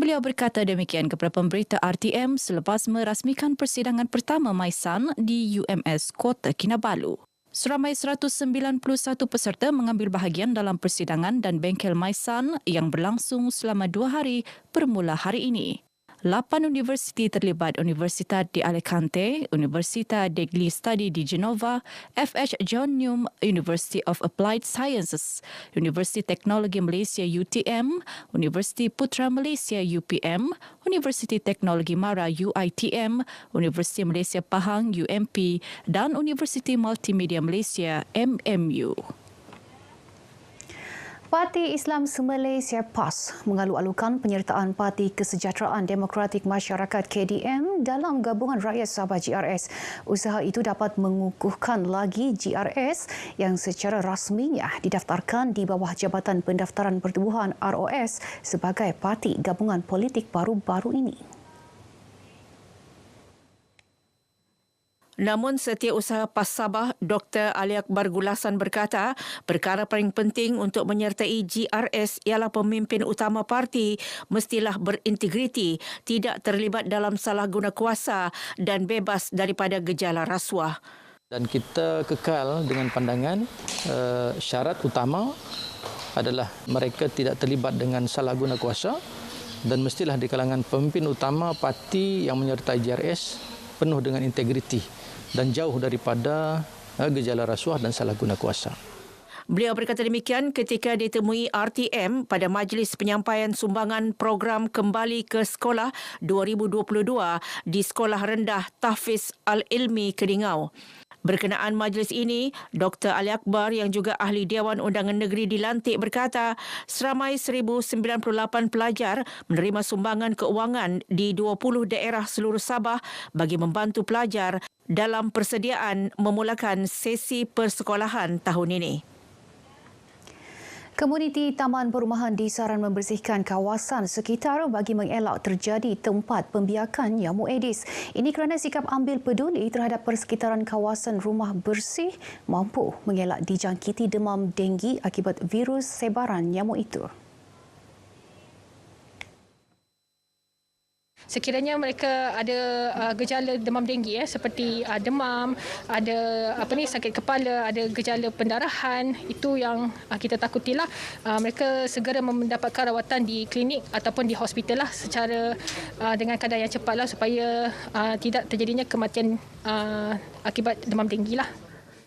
Beliau berkata demikian kepada pemberita RTM selepas merasmikan persidangan pertama MySUN di UMS Kota Kinabalu. Seramai 191 peserta mengambil bahagian dalam persidangan dan bengkel MySUN yang berlangsung selama 2 hari bermula hari ini. 8 universiti terlibat: Universidad de Alicante, Universidad degli Studi di Genova, FH John Neum University of Applied Sciences, Universiti Teknologi Malaysia UTM, Universiti Putra Malaysia UPM, Universiti Teknologi Mara UITM, Universiti Malaysia Pahang UMP dan Universiti Multimedia Malaysia MMU. Parti Islam Semalaysia PAS mengalu-alukan penyertaan Parti Kesejahteraan Demokratik Masyarakat KDM dalam Gabungan Rakyat Sabah GRS. Usaha itu dapat mengukuhkan lagi GRS yang secara rasminya didaftarkan di bawah Jabatan Pendaftaran Pertubuhan ROS sebagai parti gabungan politik baru-baru ini. Namun Setiausaha PAS Sabah Dr. Ali Akbar Gulasan berkata, perkara paling penting untuk menyertai GRS ialah pemimpin utama parti mestilah berintegriti, tidak terlibat dalam salah guna kuasa dan bebas daripada gejala rasuah. Dan kita kekal dengan pandangan syarat utama adalah mereka tidak terlibat dengan salah guna kuasa dan mestilah di kalangan pemimpin utama parti yang menyertai GRS penuh dengan integriti dan jauh daripada gejala rasuah dan salah guna kuasa. Beliau berkata demikian ketika ditemui RTM pada Majlis Penyampaian Sumbangan Program Kembali ke Sekolah 2022 di Sekolah Rendah Tahfiz Al-Ilmi Keningau. Berkenaan majlis ini, Dr. Ali Akbar yang juga ahli Dewan Undangan Negeri dilantik berkata, seramai 1,098 pelajar menerima sumbangan keuangan di 20 daerah seluruh Sabah bagi membantu pelajar dalam persediaan memulakan sesi persekolahan tahun ini. Komuniti Taman Perumahan disaran membersihkan kawasan sekitar bagi mengelak terjadi tempat pembiakan nyamuk Aedes. Ini kerana sikap ambil peduli terhadap persekitaran kawasan rumah bersih mampu mengelak dijangkiti demam denggi akibat virus sebaran nyamuk itu. Sekiranya mereka ada gejala demam denggi seperti demam, ada sakit kepala, ada gejala pendarahan, itu yang kita takutilah. Mereka segera mendapatkan rawatan di klinik ataupun di hospital lah secara dengan kadar yang cepatlah supaya tidak terjadinya kematian akibat demam denggi lah.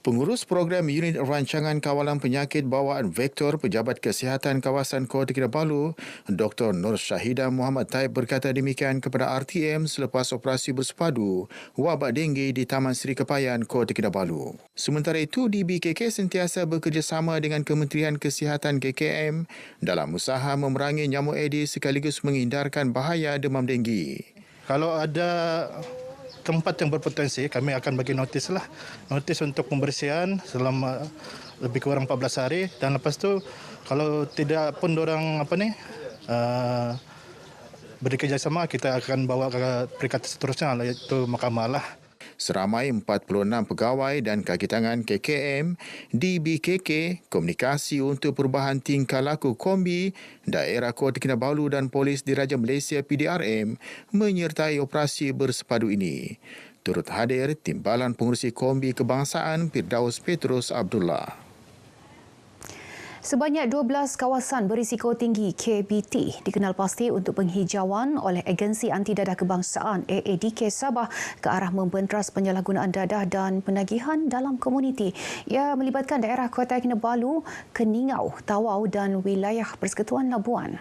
Pengurus program Unit Rancangan Kawalan Penyakit Bawaan Vektor Pejabat Kesihatan Kawasan Kota Kinabalu, Dr. Nur Syahidah Muhammad Taib berkata demikian kepada RTM selepas operasi bersepadu wabak denggi di Taman Seri Kepayan, Kota Kinabalu. Sementara itu, DBKK sentiasa bekerjasama dengan Kementerian Kesihatan KKM dalam usaha memerangi nyamuk Aedes sekaligus menghindarkan bahaya demam denggi. Kalau ada tempat yang berpotensi, kami akan bagi notis untuk pembersihan selama lebih kurang 14 hari dan lepas tu kalau tidak pun diorang bekerjasama, kita akan bawa ke peringkat seterusnya iaitu mahkamah lah. Seramai 46 pegawai dan kaki tangan KKM, DBKK, Komunikasi untuk Perubahan Tingkah Laku Kombi, Daerah Kota Kinabalu dan Polis Diraja Malaysia PDRM menyertai operasi bersepadu ini. Turut hadir Timbalan Pengurusi Kombi Kebangsaan Firdaus Petrus Abdullah. Sebanyak 12 kawasan berisiko tinggi KBT dikenal pasti untuk penghijauan oleh Agensi Anti Dadah Kebangsaan AADK Sabah ke arah membentras penyalahgunaan dadah dan penagihan dalam komuniti. Ia melibatkan daerah Kota Kinabalu, Keningau, Tawau dan wilayah Persekutuan Labuan.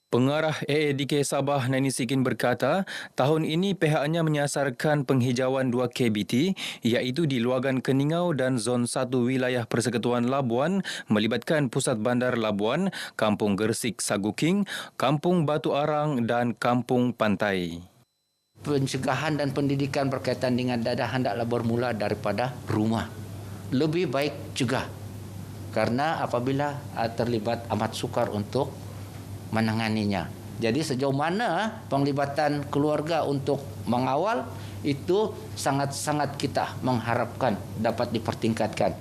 Pengarah AADK Sabah Naini Sikin berkata, tahun ini pihaknya menyasarkan penghijauan 2 KBT iaitu di Luagan Keningau dan Zon 1 wilayah Persekutuan Labuan melibatkan Pusat Bandar Labuan, Kampung Gersik Saguking, Kampung Batu Arang dan Kampung Pantai. Pencegahan dan pendidikan berkaitan dengan dadah hendaklah bermula daripada rumah. Lebih baik juga karena apabila terlibat amat sukar untuk menanganinya. Jadi sejauh mana penglibatan keluarga untuk mengawal itu sangat-sangat kita mengharapkan dapat dipertingkatkan.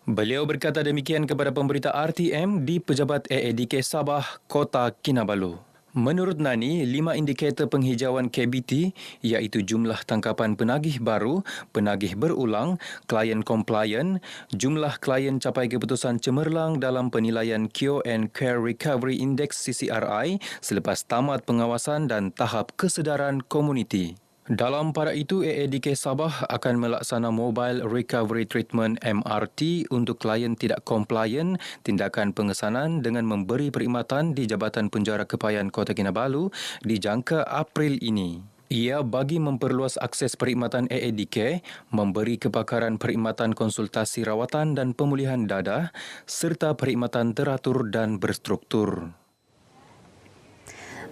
Beliau berkata demikian kepada pemberita RTM di Pejabat AADK Sabah, Kota Kinabalu. Menurut Nani, 5 indikator penghijauan KBT iaitu jumlah tangkapan penagih baru, penagih berulang, klien compliant, jumlah klien capai keputusan cemerlang dalam penilaian Cure and Care Recovery Index CCRI selepas tamat pengawasan dan tahap kesedaran komuniti. Dalam pada itu, AADK Sabah akan melaksana Mobile Recovery Treatment MRT untuk klien tidak compliant, tindakan pengesanan dengan memberi perkhidmatan di Jabatan Penjara Kepayan Kota Kinabalu dijangka April ini. Ia bagi memperluas akses perkhidmatan AADK, memberi kepakaran perkhidmatan konsultasi rawatan dan pemulihan dadah serta perkhidmatan teratur dan berstruktur.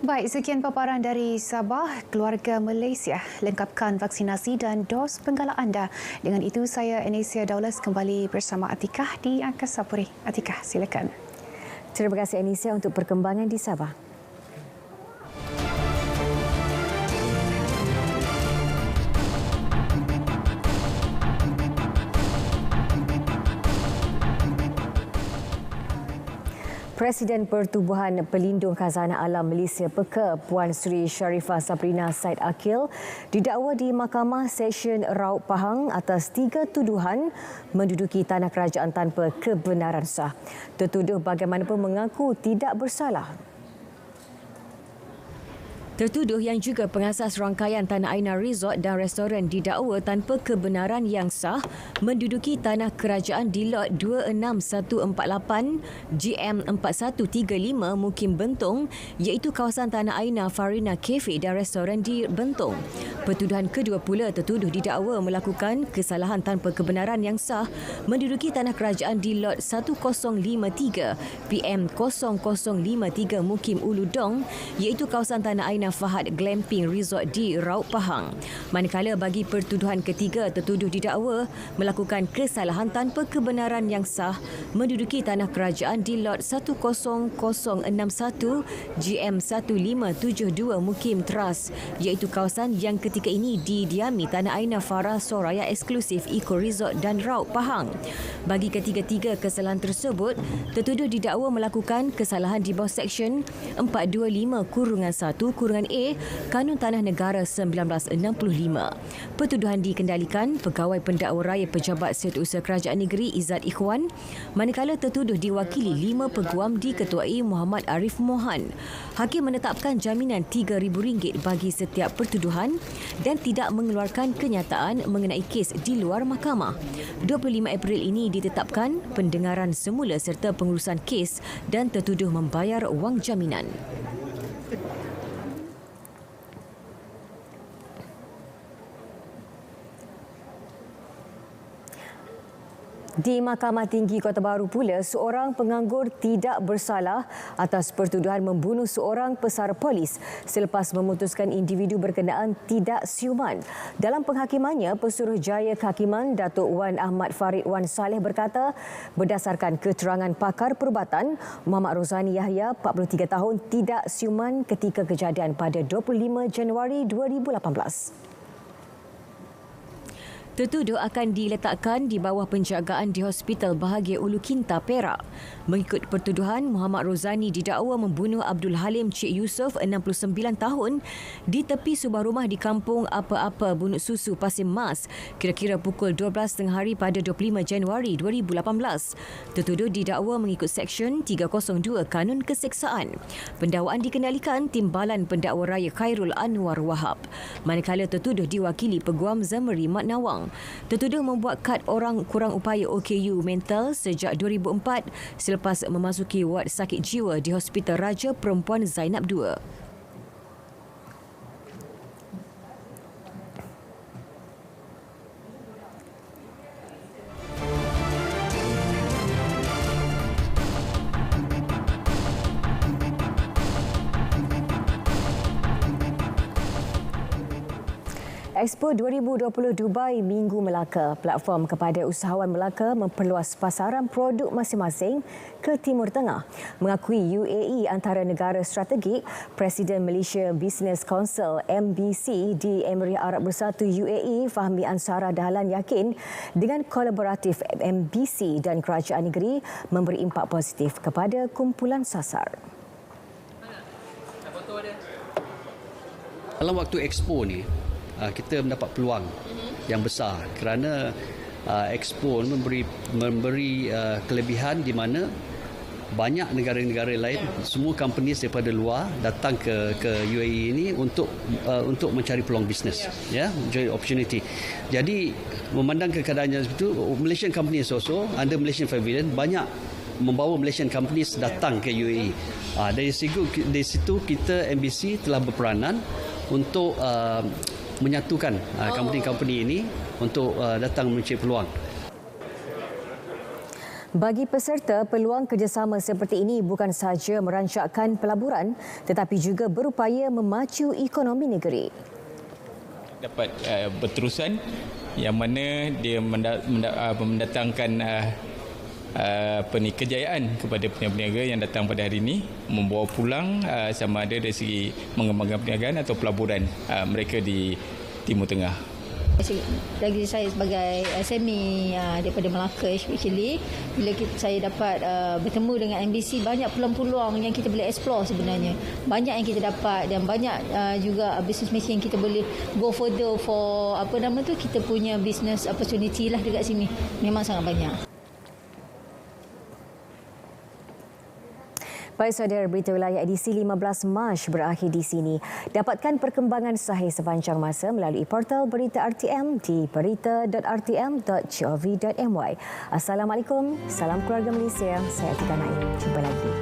Baik, sekian paparan dari Sabah, keluarga Malaysia. Lengkapkan vaksinasi dan dos penggala anda. Dengan itu, saya Anesia Daulas kembali bersama Atikah di Angkasa Puri. Atikah, silakan. Terima kasih Anesia untuk perkembangan di Sabah. Presiden Pertubuhan Pelindung Khazanah Alam Malaysia PEKA Puan Sri Sharifah Sabrina Said Akil didakwa di Mahkamah Session Raub Pahang atas 3 tuduhan menduduki tanah kerajaan tanpa kebenaran sah. Tertuduh bagaimanapun mengaku tidak bersalah. Tertuduh yang juga pengasas rangkaian Tanah Aina Resort dan Restoran didakwa tanpa kebenaran yang sah menduduki tanah kerajaan di lot 26148 GM4135 Mukim Bentong iaitu kawasan Tanah Aina Farina Cafe dan Restoran di Bentong. Pertuduhan kedua pula tertuduh didakwa melakukan kesalahan tanpa kebenaran yang sah menduduki tanah kerajaan di lot 1053 PM0053 Mukim Ulu Dong iaitu kawasan Tanah Aina Fahad Glamping Resort di Raub Pahang. Manakala bagi pertuduhan ketiga, tertuduh didakwa melakukan kesalahan tanpa kebenaran yang sah menduduki tanah kerajaan di lot 10061 GM1572 Mukim Tras iaitu kawasan yang ketika ini didiami Tanah Aina Farah Soraya Eksklusif Eco Resort dan Raub Pahang. Bagi ketiga-tiga kesalahan tersebut, tertuduh didakwa melakukan kesalahan di bawah Seksyen 425-1-A Kanun Tanah Negara 1965. Pertuduhan dikendalikan Pegawai Pendakwa Raya Pejabat Setiausaha Kerajaan Negeri Izzat Ikhwan, manakala tertuduh diwakili 5 peguam diketuai Muhammad Arif Mohan. Hakim menetapkan jaminan RM3,000 bagi setiap pertuduhan dan tidak mengeluarkan kenyataan mengenai kes di luar mahkamah. 25 April ini ditetapkan pendengaran semula serta pengurusan kes dan tertuduh membayar wang jaminan. Di Mahkamah Tinggi Kota Baru pula, seorang penganggur tidak bersalah atas pertuduhan membunuh seorang pesara polis selepas memutuskan individu berkenaan tidak siuman. Dalam penghakimannya, Pesuruhjaya Kehakiman Datuk Wan Ahmad Farid Wan Saleh berkata, berdasarkan keterangan pakar perubatan, Muhammad Rozani Yahya, 43 tahun, tidak siuman ketika kejadian pada 25 Januari 2018. Tertuduh akan diletakkan di bawah penjagaan di Hospital Bahagia Ulu Kinta, Perak. Mengikut pertuduhan, Muhammad Rozani didakwa membunuh Abdul Halim Cik Yusof, 69 tahun, di tepi sebuah rumah di kampung Apa-Apa, Bunut Susu, Pasir Mas, kira-kira pukul 12 tengah hari pada 25 Januari 2018. Tertuduh didakwa mengikut Seksyen 302 Kanun Keseksaan. Pendakwaan dikendalikan Timbalan Pendakwa Raya Khairul Anwar Wahab. Manakala tertuduh diwakili Peguam Zamri Mat Nawang. Tertuduh membuat kad orang kurang upaya OKU mental sejak 2004 selepas memasuki ward sakit jiwa di Hospital Raja Perempuan Zainab II. Expo 2020 Dubai Minggu Melaka. Platform kepada usahawan Melaka memperluas pasaran produk masing-masing ke Timur Tengah. Mengakui UAE antara negara strategik, Presiden Malaysia Business Council MBC di Emirat Arab Bersatu UAE Fahmi Ansara Dahlan yakin dengan kolaboratif MBC dan kerajaan negeri memberi impak positif kepada kumpulan sasar. Dalam waktu Expo ni, kita mendapat peluang yang besar kerana Expo memberi kelebihan di mana banyak negara-negara lain, semua company daripada luar datang ke UAE ini untuk mencari peluang bisnes, mencari opportunity. Jadi memandangkan keadaannya seperti itu, Malaysian companies also under Malaysian Pavilion banyak membawa Malaysian companies datang ke UAE. Dari situ kita MBC telah berperanan untuk menyatukan company-company ini untuk datang mencari peluang. Bagi peserta, peluang kerjasama seperti ini bukan sahaja merancangkan pelaburan tetapi juga berupaya memacu ekonomi negeri. Dapat berterusan yang mana dia mendatangkan kejayaan kepada peniaga yang datang pada hari ini, membawa pulang sama ada dari segi mengembangkan perniagaan atau pelaburan mereka di Timur Tengah. Bagi saya sebagai SME daripada Melaka especially, bila saya dapat bertemu dengan MBC, banyak peluang-peluang yang kita boleh explore sebenarnya. Banyak yang kita dapat dan banyak juga business matching yang kita boleh go further for kita punya business opportunity lah dekat sini. Memang sangat banyak. Baik saudara, berita wilayah edisi 15 Mac berakhir di sini. Dapatkan perkembangan sahih sepanjang masa melalui portal Berita RTM di berita.rtm.gov.my. Assalamualaikum, salam keluarga Malaysia. Saya Atika Naim. Jumpa lagi.